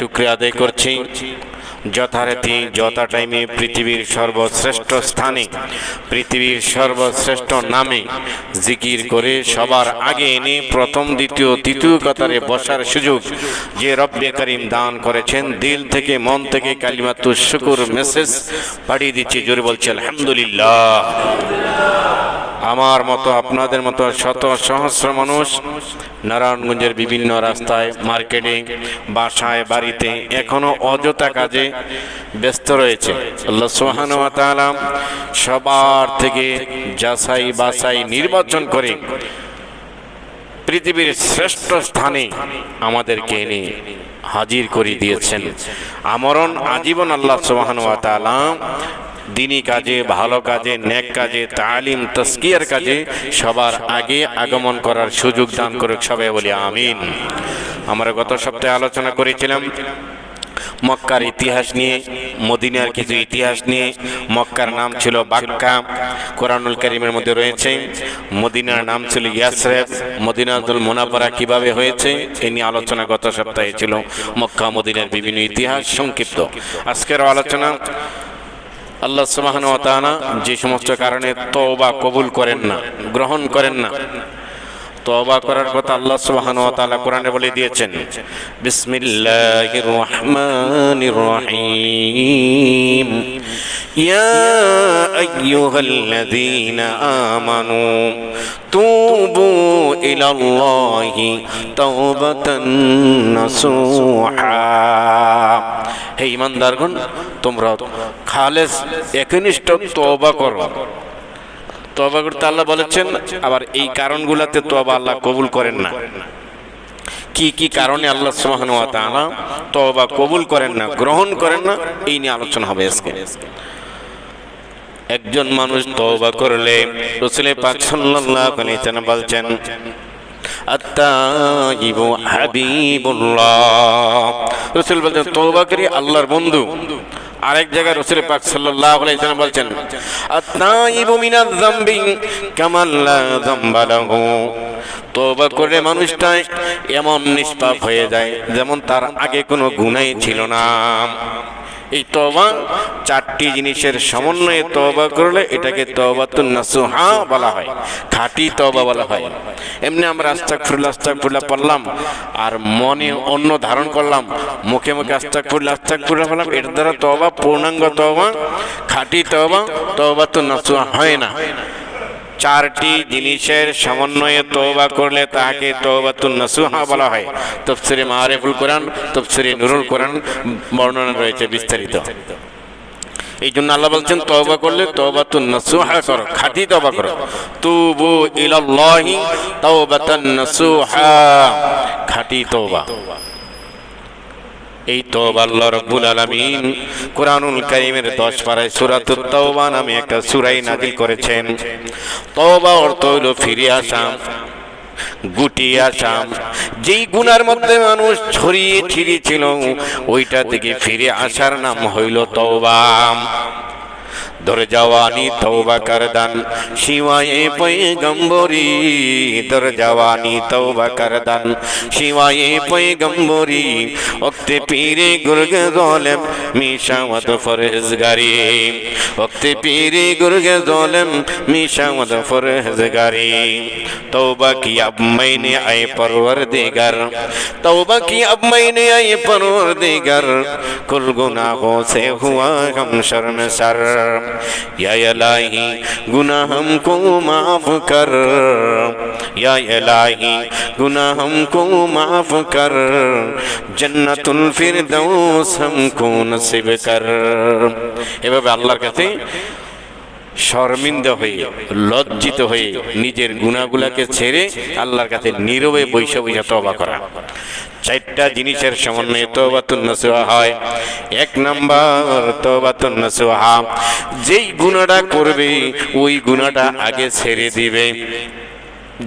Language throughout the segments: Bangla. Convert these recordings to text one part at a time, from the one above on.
শুকরিয়া আদায় করছি যথারীতি যথা টাইমে পৃথিবীর সর্বশ্রেষ্ঠ স্থানে পৃথিবীর সর্বশ্রেষ্ঠ নামে জিকির করে সবার আগে এনে প্রথম দ্বিতীয় তৃতীয় কাতারে বসার সুযোগ যে রব্বে করিম দান করেছেন, দিল থেকে মন থেকে কালিমাতুশ শুকর মেসেজ পাঠিয়ে দিচ্ছি। জোরে বলছি আলহামদুলিল্লাহ। আমার মতো আপনাদের মতো শত সহস্র মানুষ নারায়ণগঞ্জের বিভিন্ন রাস্তায়, মার্কেটে, বাসায়, বাড়িতে এখনো অযথা কাজে ব্যস্ত রয়েছে। আল্লাহ সুবহানাহু ওয়া তাআলা সবার থেকে যাচাই বাছাই নির্বাচন করে পৃথিবীর শ্রেষ্ঠ স্থানে আমাদেরকে এনে হাজির করে দিয়েছেন। আমরণ আজীবন আল্লাহ সুবহানাহু ওয়া তাআলা দিনী কাজে, ভালো কাজে, নেক কাজে, তালিম তাজকিয়ার কাজে সবার আগে আগমন করার সুযোগ দান করুক। সবাই বলি আমিন। আমরা গত সপ্তাহে আলোচনা করেছিলাম মক্কার ইতিহাস নিয়ে, মদিনার কিছু ইতিহাস নিয়ে। মক্কার নাম ছিল বাক্কা, কোরআনুল কারীমের মধ্যে রয়েছে। মদিনার নাম ছিল ইয়াসরিব, মদিনাতুল মুনাওয়ারা কিভাবে হয়েছে এই নিয়ে আলোচনা গত সপ্তাহে ছিল। মক্কা মদিনার বিভিন্ন ইতিহাস সংক্ষিপ্ত। আজকের আলোচনা আল্লাহ সুবহানাহু ওয়া তাআলা যে সমস্ত কারণে তওবা কবুল করেন না, গ্রহণ করেন না, তওবা করার কথা আল্লাহ সুবহানাহু ওয়া তাআলা কোরআনে বলে দিয়েছেন। বিসমিল্লাহির রহমানির রহিম। ইয়া আইয়ুহাল্লাযীনা আমানু তুবু ইলাল্লাহি তাওবাতান নাসুহা। হে ঈমানদারগণ, তোমরা খালেস একনিষ্ঠ তওবা করো। তওবা করতে আল্লাহ বলেছেন, আবার এই কারণগুলোতে তওবা আল্লাহ কবুল করেন না। কি কি কারণে আল্লাহ সুবহানাহু ওয়া তাআলা তওবা কবুল করেন না, গ্রহণ করেন না, এই নিয়ে আলোচনা হবে আজকে। একজন মানুষ তওবা করলে রাসূল পাক সাল্লাল্লাহু আলাইহি ওয়াসাল্লাম বলেছেন, আত-তাইবু হাবিবুল্লাহ। রাসূল বলেন তওবাকারী আল্লাহর বন্ধু। আরেক জায়গায় রাসূল পাক সাল্লাল্লাহু আলাইহি ওয়াসাল্লাম বলেন, আত-তাইবু মিনাজ যামবি কামা লা যামবা লাহু। তওবা করে মানুষটা এমন নিষ্পাপ হয়ে যায় যেমন তার আগে কোনো গুনাহই ছিল না। এই তওবা চারটি জিনিসের সমন্বয়ে তওবা করলে এটাকে তওবাতুন নাসুহা বলা হয়, খাঁটি তওবা বলা হয়। এমনি আমরা আস্তাগফিরুল্লাহ আস্তাগফিরুল্লাহ পড়লাম আর মনে অন্য ধারণ করলাম, মুখে মুখে আস্তাগফিরুল্লাহ আস্তাগফিরুল্লাহ বললাম, এর দ্বারা তওবা পূর্ণাঙ্গ তওবা, খাঁটি তওবা, তওবাতুন নাসুহা হয় না। চারটি জিনিসের সমন্বয়ে তওবা করলে তাকে তওবাতুন নাসুহা বলা হয়। তাফসীরে মাআরিফুল কোরআন, তাফসীরে নুরুল কোরআন বর্ণনা রয়েছে বিস্তারিত। এই জন্য আল্লাহ বলছেন তওবা করলে তওবাতুন নাসুহা করো, খাঁটি তওবা করো। তুবু ইলাল্লাহি তাওবাতান নাসুহা, খাঁটি তওবা। এই তওবা আল্লাহ রাব্বুল আলামিন কুরআনুল কারীমের 10 পারায় সূরাতুত তাওবা নামে একটা সূরা নাযিল করেছেন। তওবা অর্থ হলো ফিরে আসা, গুটিয়ে আসা। যেই গুনার মধ্যে মানুষ ছড়িয়ে ছিটিয়ে ছিল ওইটা থেকে ফিরে আসার নাম হইল তওবা। দর জওয়ানি তওবা করদান শিওয়ায়ে পয়গম্বরি, দর জওয়ানি তওবা করদান শিওয়ায়ে পয়গম্বরি। ওক্তে পীরে গুরগে জালেম মিশাওয়াত ফরহেজগারি, ওক্তে পীরে গুরগে জালেম মিশাওয়াত ফরহেজগারি। तौबा की अब मैंने आए परवरदिगार, तौबा की अब मैंने आए परवरदिगार। कुल गुनाहों से हुआ हम शर्मसार, या इलाही गुनाह हमको माफ कर, या इलाही गुनाह हमको माफ कर। जन्नतुल फिरदौस हमको नसीब कर। এভাবে আল্লাহর কাছে শর্মিন্দা হয়ে, লজ্জিত হয়ে নিজের গুনাহগুলোকে ছেড়ে আল্লাহর কাছে নীরবে বৈশা বৈশা তওবা করা। চারটা জিনিসের সমন্বয়ে তওবাতুন নাসুহা হয়। এক নাম্বার তওবাতুন নাসুহা, যেই গুনাহটা করবে ওই গুনাহটা আগে ছেড়ে দিবে।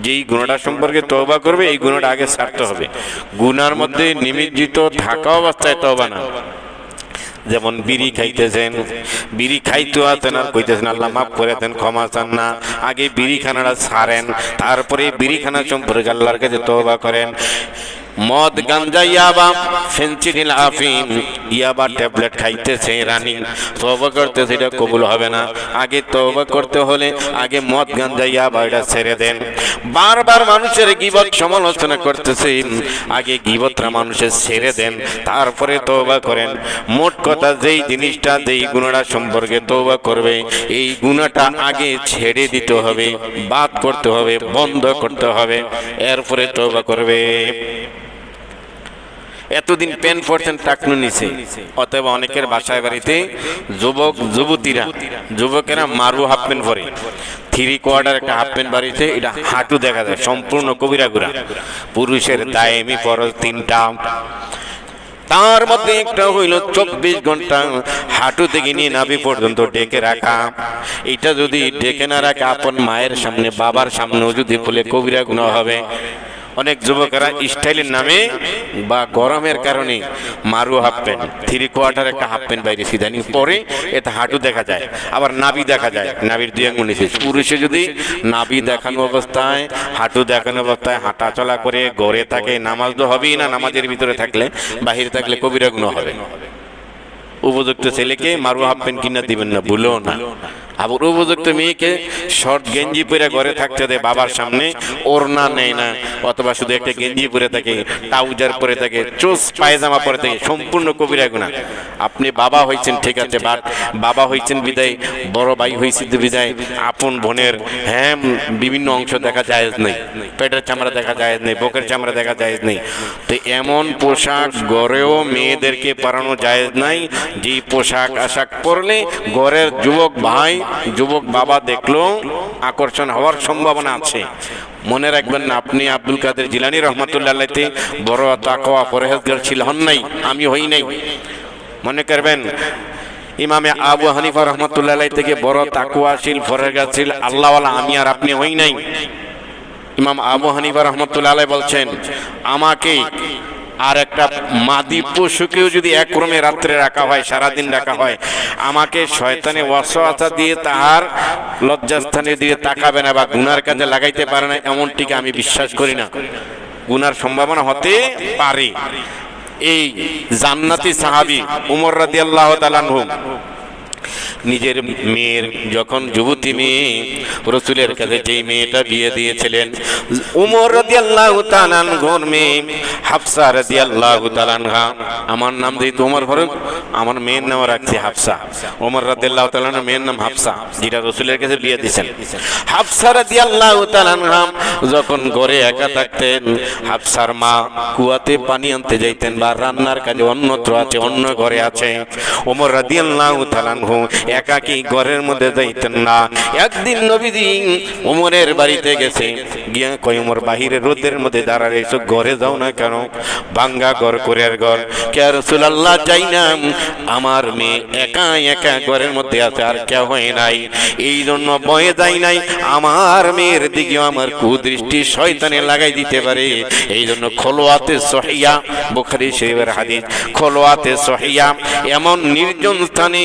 যেই গুনাহটা সম্পর্কে তওবা করবে এই গুনাহটা আগে ছাড়তে হবে। গুনার মধ্যে নিমজ্জিত থাকা অবস্থায় তওবা না। যেমন বিড়ি খাইতেছেন, বিড়ি খাইতে আছেন আর কইতেছেন আল্লাহ মাফ করে দেন, ক্ষমা চান না। আগে বিড়ি খানাটা ছাড়েন, তারপরে বিড়ি খানা সম্পর্কে আল্লাহর কাছে তওবা করেন। মদ, গাঞ্জা, ইয়াবা, ফেনসিডিল, আফিম, ইয়াবা ট্যাবলেট খাইতেছে রানী, তওবা করতেছে, এটা কবুল হবে না। আগে তওবা করতে হলে আগে মদ, গাঞ্জা, ইয়াবা এটা ছেড়ে দেন। বারবার মানুষের গীবত সমালোচনা করতেছে, আগে গীবতরা মানুষের ছেড়ে দেন, তারপরে তওবা করেন। মোট কথা, যেই জিনিসটা যেই গুনাহটা সম্পর্কে তওবা করবে, এই গুনাহটা আগে ছেড়ে দিতে হবে, বাদ করতে হবে, বন্ধ করতে হবে, এরপরে তওবা করবে। এতদিন পেন পড়ছেন, টাকনু নিছে, অতএব অনেকের বাসায় বাড়িতে যুবক যুবতীরা, যুবকেরা মারু হাফ প্যান্ট পরে, 3/4 একটা হাফ প্যান্ট বাড়িতে, এটা হাঁটু দেখা যায়, সম্পূর্ণ কবিরা গুরা। পুরুষের দায়েমি ফরজ 3টা, তার মধ্যে একটা হইল 24 ঘন্টা হাঁটু থেকে নিয়ে নাভি পর্যন্ত ডেকে রাখা। এটা যদি ডেকে না রাখা, আপন মায়ের সামনে, বাবার সামনেও যদি খুলে, কবিরা গুনাহ হবে। অনেক যুবকেরা স্টাইলের নামে বা গরমের কারণে মারু হাফ প্যান্ট, 3/4 একটা হাফ প্যান্ট বাইরে সিধানি পরে, এতে হাঁটু দেখা যায়, আবার নাভি দেখা যায়, নাভির 2 আঙ্গুল নিচে। পুরুষে যদি নাভি দেখানো অবস্থায়, হাঁটু দেখানো অবস্থায় হাঁটা চলা করে গড়ে থাকে, নামাজ তো হবেই না, নামাজের ভিতরে থাকলে, বাহিরে থাকলে কবিরা গুনাহ হবে। উপযুক্ত ছেলেকে মারু হাফ প্যান্ট কিনা দিবেন না, ভুলো না। আবার উপযুক্ত মেয়েকে শর্ট গেঞ্জি পরে ঘরে থাকতে দেয়, বাবার সামনে ওড়না নেয় না, অথবা শুধু একটা গেঞ্জি পরে থাকে, ট্রাউজার পরে থাকে, চোস পায়জামা পরে থাকে, সম্পূর্ণ কবিরা গুনাহ। আপনি বাবা হয়েছেন ঠিক আছে, বাট বাবা হয়েছেন বিদায়, বড় ভাই হয়েছেন বিদায়, আপন বোনের বিভিন্ন অংশ দেখা জায়েজ নেই, পেটের চামড়া দেখা জায়েজ নেই, বুকের চামড়া দেখা জায়েজ নেই। তো এমন পোশাক গড়েও মেয়েদেরকে পরানো জায়েজ নাই, যে পোশাক আশাক পরলে ঘরের যুবক ভাই, যুবক বাবা দেখলো আকর্ষণ হওয়ার সম্ভাবনা আছে। মনে রাখবেন না, আপনি আব্দুল কাদের জিলানী রহমাতুল্লাহ আলাইহি বড় তাকওয়া পরহেজগার ছিল, হন নাই, আমি হই নাই। মনে করবেন ইমামে আবু হানিফা রহমাতুল্লাহ আলাইহি থেকে বড় তাকওয়াশীল পরহেজগার আল্লাহওয়ালা আমি আর আপনি হই নাই। ইমাম আবু হানিফা রহমাতুল্লাহ আলাইহি বলছেন, আমাকে আর একটা মাদি পশুকেও যদি এক ক্রমে রাত্রে রাখা হয়, সারাদিন রাখা হয়, আমাকে শয়তানে ওয়াসওয়াসা দিয়ে তাহার লজ্জাস্থানে দিয়ে তাকাবে না বা গুনার কাজে লাগাইতে পারে না, এমনটিকে আমি বিশ্বাস করি না। গুনার সম্ভাবনা হতে পারে। এই জান্নাতি সাহাবী উমর রাদিয়াল্লাহু তাআলা আনহু নিজের মেয়ের, যখন যুবতী মেয়ে রাসূলের কাছে যেই মেয়েটা বিয়ে দিয়েছিলেন, উমর রাদিয়াল্লাহু তাআলা আনহুর মেয়ে হাফসা রাদিয়াল্লাহু তাআলা আনহা, আমার নাম যেহেতু উমর ফারুক, আমার মেয়ের নাম রাখছি হাফসা। উমর রাদিয়াল্লাহু তাআলা আনহুর মেয়ের নাম হাফসা, যেটা রাসূলের কাছে বিয়ে দিয়েছেন। হাফসা রাদিয়াল্লাহু তাআলা আনহা যখন ঘরে একা থাকতেন, হাফসার মা কুয়াতে পানি আনতে যাইতেন বা রান্নার কাজে অন্যত্র আছে, অন্য ঘরে আছে, উমর রাদিয়াল্লাহু তাআলা আনহু একাকী ঘরের মধ্যে যাইতেন না। একদিন নবীজি উমরের বাড়িতে গেছে, গিয়া কয়, উমর বাহিরে রোদের মধ্যে দাঁড়ায় এসো, ঘরে যাও না কেন? ভাঙ্গা ঘর, কোরের ঘর। কে রাসূলুল্লাহ, যাই না, আমার মেয়ে একা একা ঘরের মধ্যে আছে, আর কেউ হয় নাই, এই জন্য ভয়ে যাই নাই, আমার মেয়ের দিকে আমার কুদৃষ্টি শয়তানে লাগাই দিতে পারে, এই জন্য খোলোয়াতে সহিয়া, বুখারী শরীফের হাদিস, খোলোয়াতে সহিয়া, এমন নির্জন স্থানে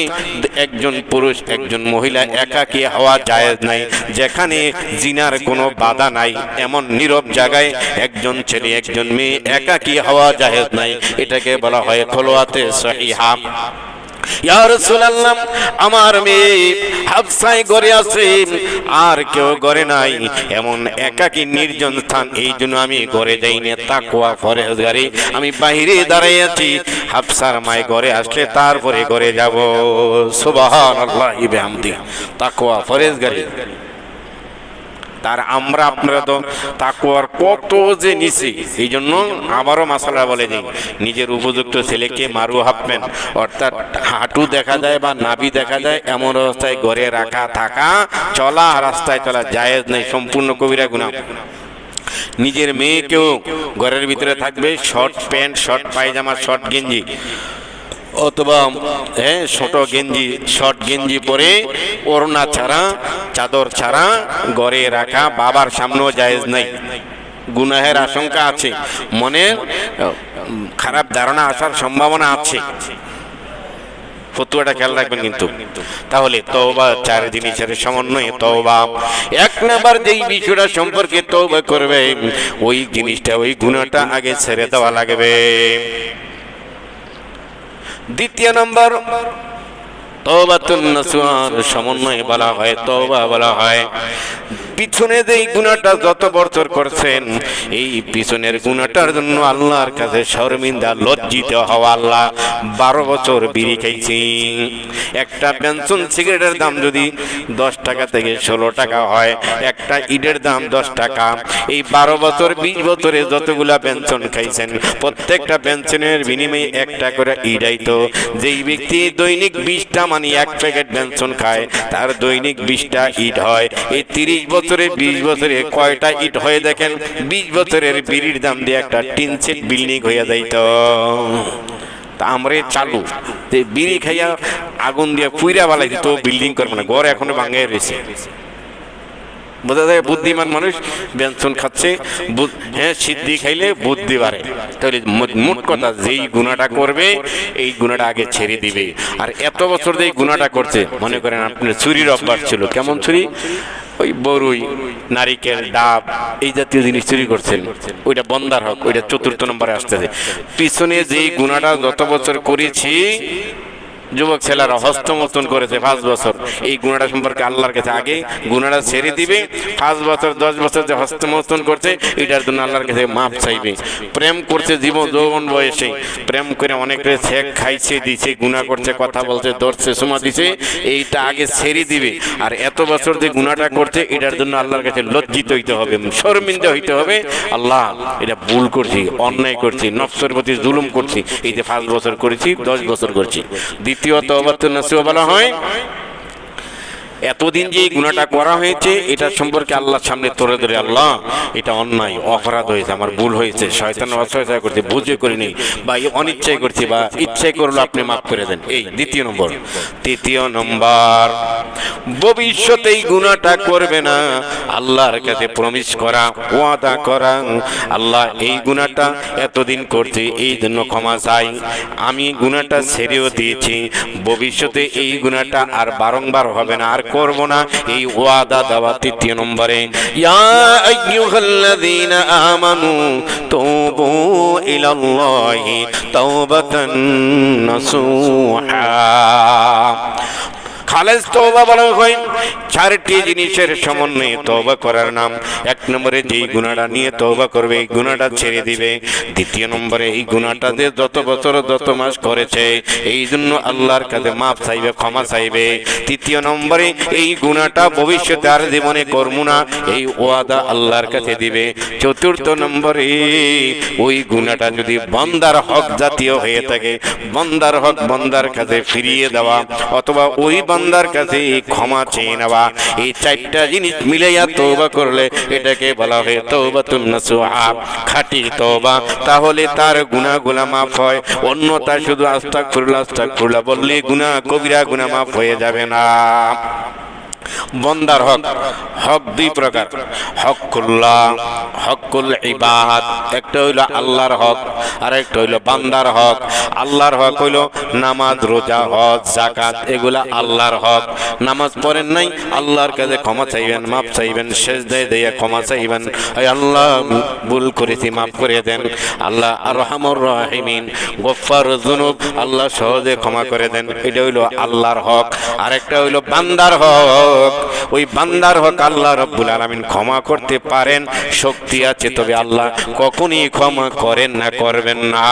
একজন পুরুষ একজন মহিলা একাকী হওয়া জায়েজ নাই, যেখানে জিনার কোনো বাধা নাই, এমন নীরব জায়গায় একজন ছেলে একজন মেয়ে একাকী হওয়া জায়েজ নাই, এটাকে বলা হয় খোলোয়াতে সহিহা। ইয়া রাসূলুল্লাহ, আমার মেয়ে হাফসায় ঘরে আছে, আর কেউ ঘরে নাই, এমন একাকী নির্জন স্থান, এই জন্য আমি ঘরে যাই না, তাকওয়া পরহেজগারি, আমি বাহিরে দাঁড়াই আছি, হাফসার মায় ঘরে আসলে তারপরে ঘরে যাব। সুবহানাল্লাহি বিহামদি, তাকওয়া পরহেজগারি। তার আমরা আপনারা তো তাকওয়ার কত যে নিছি, এই জন্য আবারও মাসালা বলে দিই, নিজের উপযুক্ত ছেলেকে মারু হাফ প্যান্ট, অর্থাৎ হাঁটু দেখা যায় বা নাভি দেখা যায় এমন অবস্থায় ঘরে রাখা, থাকা, চলা, রাস্তায় চলা জায়েজ নেই, সম্পূর্ণ কবিরা গুনাহ। নিজের মেয়েকেও ঘরের ভিতরে থাকবে শর্ট প্যান্ট, শর্ট পায়জামা, শর্ট গেঞ্জি, অথবা ছোট গেঞ্জি, শর্ট গেঞ্জি পরে ওড়না ছাড়া, চাদর ছাড়া ঘরে রাখা, বাবার সামনেও জায়েজ নাই। গুনাহের আশঙ্কা আছে, মনে খারাপ ধারণা আসার সম্ভাবনা আছে। ফতুয়াটা খেয়াল রাখবেন কিন্তু। তাহলে তওবা 4 জিনিসের সমন্বয়ে তওবা। এক নাম্বার যেই বিষয়টা সম্পর্কে তওবা করবে ওই জিনিসটা, ওই গুনাহটা আগে ছেড়ে দেওয়া লাগবে। দ্বিতীয় নাম্বার তওবাতুন নাসুহার সমন্বয়ে বলা হয়, তওবা বলা হয় পিছনে যেই গুনাহটা যত বছর করছেন এই পিছনের গুনাহটার জন্য আল্লাহর কাছে শর্মিন্দা লজ্জিত হওয়া। আল্লাহ 12 বছর বিড়ি খাইছি, একটা পেনশন সিগারেটের দাম যদি 10 টাকা থেকে 16 টাকা হয়, একটা ইটের দাম 10 টাকা, এই 12 বছর 20 বছরে যতগুলা পেনশন খাইছেন প্রত্যেকটা পেনশনের বিনিময়ে একটা করে ইট আইতো। যেই ব্যক্তি দৈনিক 20টা মানে 1 প্যাকেট পেনশন খায় তার দৈনিক 20টা ইট হয়। এই 30 বছরে 20 বছরে কয়টা ইট হয়ে দেখেন? 20 বছরের বিড়ির দাম দিয়ে একটা টিন সেট বিল্ডিং হয়ে যাইত। তা আমরা চালু বিড়ি খাইয়া আগুন দিয়ে পুইরা বালাই দিত, বিল্ডিং করবো না, ঘর এখনো ভাঙাই রয়েছে। বোঝা যায় বুদ্ধিমান মানুষ ব্যঞ্জন খাচ্ছে, হ্যাঁ সিদ্ধি খাইলে বুদ্ধি বাড়ে। তাহলে মোট কথা যেই গুনাহটা করবে এই গুনাহটা আগে ছেড়ে দিবে। আর এত বছর যে গুনাহটা করছে, মনে করেন আপনার চুরির অভ্যাস ছিল, কেমন চুরি? ওই বরুই, নারিকেল, ডাব এই জাতীয় জিনিস চুরি করছেন, ওইটা বন্দার হক, ওইটা 4র্থ নম্বরে আসতেছে। পিছনে যেই গুনাহটা যত বছর করেছি, যুবক ছেলেরা হস্তমস্তন করেছে 5 বছর, এই গুনাহটা সম্পর্কে আল্লাহর কাছে আগে গুনাহটা ছেড়ে দিবে। 5 বছর 10 বছর যে হস্তমস্তন করছে এটার জন্য আল্লাহর কাছে মাপ চাইবে। প্রেম করছে জীবন যৌবন বয়সে, প্রেম করে অনেকে ছেক খাইছে, দিছে, গুনাহ করছে, কথা বলছে, ধরছে, সুমা দিছে, এইটা আগে ছেড়ে দিবে। আর এত বছর যে গুনাহটা করছে এটার জন্য আল্লাহর কাছে লজ্জিত হইতে হবে, শর্মিন্দা হইতে হবে। আল্লাহ এটা ভুল করছি, অন্যায় করছি, নফসের প্রতি জুলুম করছি, এই যে 5 বছর করেছি, 10 বছর করছি। দ্বিতীয় তওবাতুন নাসুহা বলা হয় এতদিন যে গুনাহটা করা হয়েছে এটা সম্পর্কে আল্লাহর সামনে তুলে ধরে, আল্লাহ এটা অন্যায়, অপরাধ হয়েছে, আমার ভুল হয়েছে, শয়তান ওয়াসওয়াসা করছে, বুঝে করিনি, বা অনিচ্ছায় করছি, বা ইচ্ছায় করলো, আপনি মাফ করে দেন। এই দ্বিতীয় নম্বর। তৃতীয় নম্বর, ভবিষ্যতে এই গুনাহটা করবে না, আল্লাহর কাছে প্রমিস করা, ওয়াদা করা, আল্লাহ এই গুনাহটা এতদিন করছি, এই জন্য ক্ষমা চাই, আমি গুনাহটা ছেড়েও দিয়েছি, ভবিষ্যতে এই গুনাহটা আর বারংবার হবে না, আর করব না, এই ওয়াদা দেওয়া। তৃতীয় নম্বরে, ইয়া আইয়ুহাল্লাযীনা আমানু তুবু ইলাল্লাহি তাওবাতান নাসুহা। খালেস তওবা বলা হয় 4টি জিনিসের সমন্বয়ে তওবা করার নাম। 1 নম্বরে যেই গুনাহটা নিয়ে তওবা করবে এই গুনাহটা ছেড়ে দিবে। দ্বিতীয় নম্বরে এই গুনাহটা যে যত বছর যত মাস করেছে এই জন্য আল্লাহর কাছে মাফ চাইবে, ক্ষমা চাইবে। তৃতীয় নম্বরে এই গুনাহটা ভবিষ্যতে আর জীবনে করব না, এই ওয়াদা আল্লাহর কাছে দিবে। চতুর্থ নম্বরে ওই গুনাহটা যদি বান্দার হক জাতীয় হয়ে থাকে, বান্দার হক বান্দার কাছে ফিরিয়ে দেওয়া, অথবা ওই বান্দার কাছে ক্ষমা চেয়ে নেওয়া, এই 4টা জিনিস মিলাইয়া তওবা করলে এটাকে বলা হয় তওবাতুন নাসুহা, খাঁটি তওবা। তাহলে তার গুনাহগুলো মাফ হয়, অন্যতা শুধু আস্তাগফিরুল্লাহ আস্তাগফিরুল্লাহ বললে গুনাহ, কবিরা গুনাহ মাফ হয়ে যাবে না। বন্দার হক, হক 2 প্রকার, হকুল্লাহ, হকুল ইবাদ। একটা হইল আল্লাহর হক, আর একটা হইল বান্দার হক। আল্লাহর হক হইল নামাজ, রোজা, হজ, যাকাত, এগুলা আল্লাহর হক। নামাজ পড়েন নাই, আল্লাহর কাছে ক্ষমা চাইবেন, মাফ চাইবেন, সেজদায় দিয়ে ক্ষমা চাইবেন, আল্লাহ ভুল করেছি মাফ করে দেন। আল্লাহ আর রহমানুর রহিমিন, গফফারুয যুনুব, আল্লাহ সহজে ক্ষমা করে দেন। এটা হইল আল্লাহর হক। আর একটা হইল বান্দার হক। ওই বান্দার হক আল্লাহ রাব্বুল আলামিন ক্ষমা করতে পারেন, শক্তি আছে, তবে আল্লাহ কখনই ক্ষমা করেন না, করবেন না।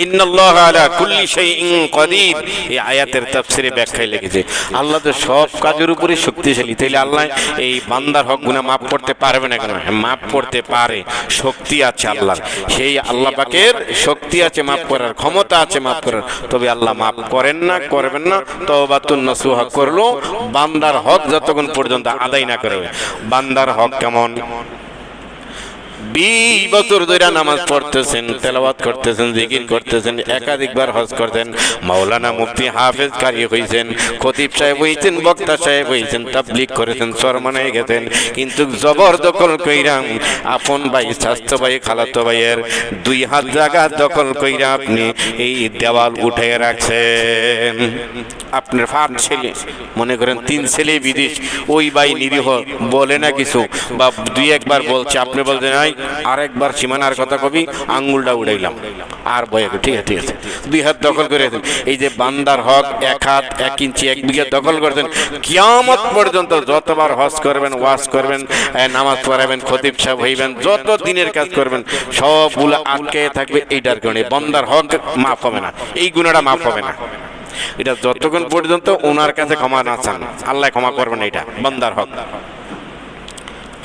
ইন্নাল্লাহা আলা কুল্লি শাইইন কাদির, এই আয়াতের তাফসীরে ব্যাখ্যায় লিখেছে আল্লাহ তো সব কাজের উপরে শক্তিশালী। তাইলে আল্লাহ এই বান্দার হক গুনাহ মাফ করতে পারবে না কেন? মাফ করতে পারে, শক্তি আছে আল্লাহর। সেই আল্লাহ পাকের শক্তি আছে মাফ করার, ক্ষমতা আছে মাফ করার, তবে আল্লাহ মাফ করেন না, করবেন না। তওবাতুন নাসুহা করলো বান্দার হক যতক্ষণ পর্যন্ত আদায় না করবে। বান্দার হক কেমন? 20 বছর ধরে নামাজ পড়তেছেন, তেলাওয়াত করতেছেন, জিকির করতেছেন, একাধিকবার হজ করতেন, মাওলানা মুফতি হাফেজ কারি হয়েছেন, খতিব সাহেব হয়েছেন, বক্তা সাহেব হয়েছেন, তাবলীগ করেছেন, সরমানায় গেছেন, কিন্তু জবরদখল কইরাম আপন ভাই, স্বাস্থ্য ভাই, খালাতো ভাইয়ের 2 হাত জায়গা দখল কইরা আপনি এই দেওয়াল উঠে রাখছেন। আপনার 5 ছেলে, মনে করেন 3 ছেলে বিদেশ, ওই ভাই নিরীহ বলে না কিছু, বা 2-1 বার বলছে, আপনি বলছেন আরেকবার সীমানার কথা কবি, আঙ্গুলটা উড়াইলাম আর বয়ে, ঠিক আছে ঠিক আছে, 2 হাত দখল করে। এই যে বান্দার হক 1 হাত 1 ইঞ্চি 1 বিঘা দখল করতেন, কিয়ামত পর্যন্ত যতবার হজ করবেন, ওয়াজ করবেন, নামাজ পড়াবেন, খতিব সাহেব হইবেন, যত দিনের কাজ করবেন সবগুলো আটকে থাকবে এইটার কারণে। বান্দার হক মাফ হবে না, এই গুনাহটা মাফ হবে না। এটা যতক্ষণ পর্যন্ত ওনার কাছে ক্ষমা না চান, আল্লাহ ক্ষমা করবেন। এটা বান্দার হক।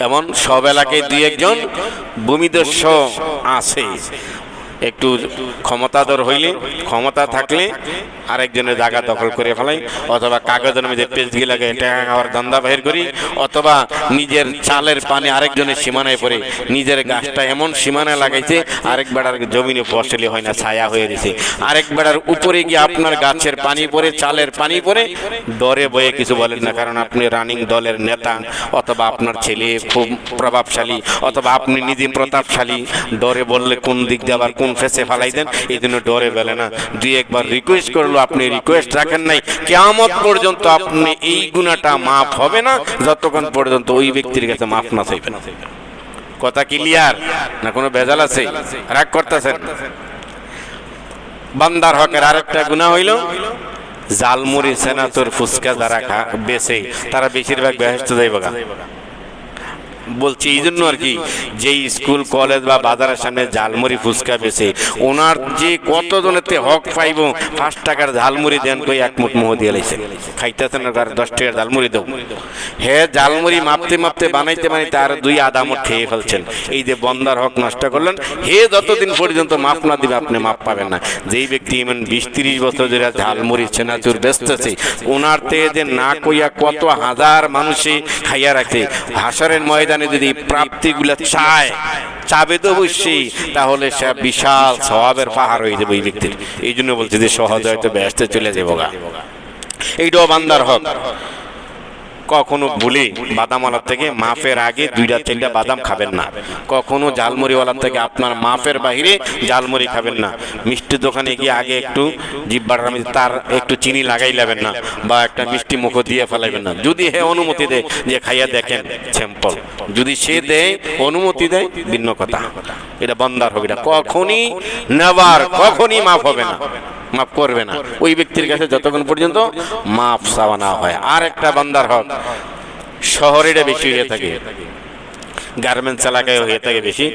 এমন সব এলাকায় 2-1 জন ভূমিদস্য আছে, একটু ক্ষমতাধর হইলে, ক্ষমতা থাকলে আরেকজনের জায়গা দখল করে ফেলাই, অথবা কাগজের মধ্যে পেজগি লাগে টাকা খাওয়ার ধান্দা বাহির করি, অথবা নিজের চালের পানি আরেকজনের সীমানায় পড়ে, নিজের গাছটা এমন সীমানায় লাগাইছে আরেক বেড়ার জমিনে ফসলি হয় না, ছায়া হয়ে দিছে, আরেক বেড়ার উপরে গিয়ে আপনার গাছের পানি পড়ে, চালের পানি পড়ে, ডরে বয়ে কিছু বলেন না, কারণ আপনি রানিং দলের নেতা, অথবা আপনার ছেলে খুব প্রভাবশালী, অথবা আপনি নিজে প্রতাপশালী, ডরে বললে কোন দিক দিয়ে আবার কোন ফেসে ফালাই দেন, এই জন্য ডরে বলে না। 2-1 বার রিকোয়েস্ট করলো, আপনি রিকোয়েস্ট রাখেন নাই, কিয়ামত পর্যন্ত আপনি এই গুনাহটা মাফ হবে না যতক্ষণ পর্যন্ত ওই ব্যক্তির কাছে মাফ না চাইবেন। কথা ক্লিয়ার না? কোনো ভেজাল আছে? রাগ করতেছেন? বান্দার হকের আরেকটা গুনাহ হইল জালমুড়ি, সেনাতর, ফুচকা যারা বেচে তারা বেশিরভাগ বেহেশতে যাইব গা। বলছি এই জন্য আর কি, যে স্কুল কলেজ বা বাজারের সামনে ঝালমুড়ি ফুচকা বেছে, ওনার যে কতজনেতে হক পাইব, 5 টাকার ঝালমুড়ি দেন কই 1 মুঠ মোহ দিয়ে লাইছে, খাইতেছেন না, 10 টাকার ঝালমুড়ি দেও। হে ঝালমুড়ি মাপতে মাপতে বানাইতে বানাইতে আর 2 আধা মুঠ খেয়ে ফেলছেন। এই যে বন্দার হক নষ্ট করলেন, হে যতদিন পর্যন্ত মাপ না দিবে আপনি মাপ পাবেন না। যেই ব্যক্তি এমন 20-30 বছর ধরে ঝালমুড়ি, সেনাচুর বেচতেছে, ওনার থেকে যে না কইয়া কত হাজার মানুষই খাইয়া রাখে, হাসরের ময়দানে যদি প্রাপ্তিগুলো চাবে তো অবশ্যই, তাহলে সে বিশাল সওয়াবের পাহাড় হয়ে যাবে এই ব্যক্তির। এই জন্য বলছে যে সহজ হয়তো বেহেশতে চলে যাবো গা। এইটাও বান্দার হক। কখনো ভুলে বাদামওয়ালার থেকে মাফের আগে 2-4টা বাদাম খাবেন না। কখনো জালমুড়িওয়ালার থেকে আপনার মাফের বাহিরে জালমুড়ি খাবেন না। মিষ্টি দোকানে গিয়ে আগে একটু জিব্বার তার একটু চিনি লাগাই লাবেন না, বা একটা মিষ্টি মুখ দিয়ে ফেলাইবেন না। যদি হে অনুমতি দেয় যে খাইয়া দেখেন স্যাম্পল, যদি সে দেয় অনুমতি দেয় ভিন্ন কথা, এটা বান্দার হবে। এটা কখনই নেবার, কখনই মাফ হবে না, মাফ করবে না ওই ব্যক্তির কাছে যতক্ষণ পর্যন্ত মাফ চাওয়া না হয়। আর একটা বান্দার হক, শহরে এটা বেশি হয়ে থাকে, গার্মেন্টস এলাকায় হয়ে থাকে বেশি।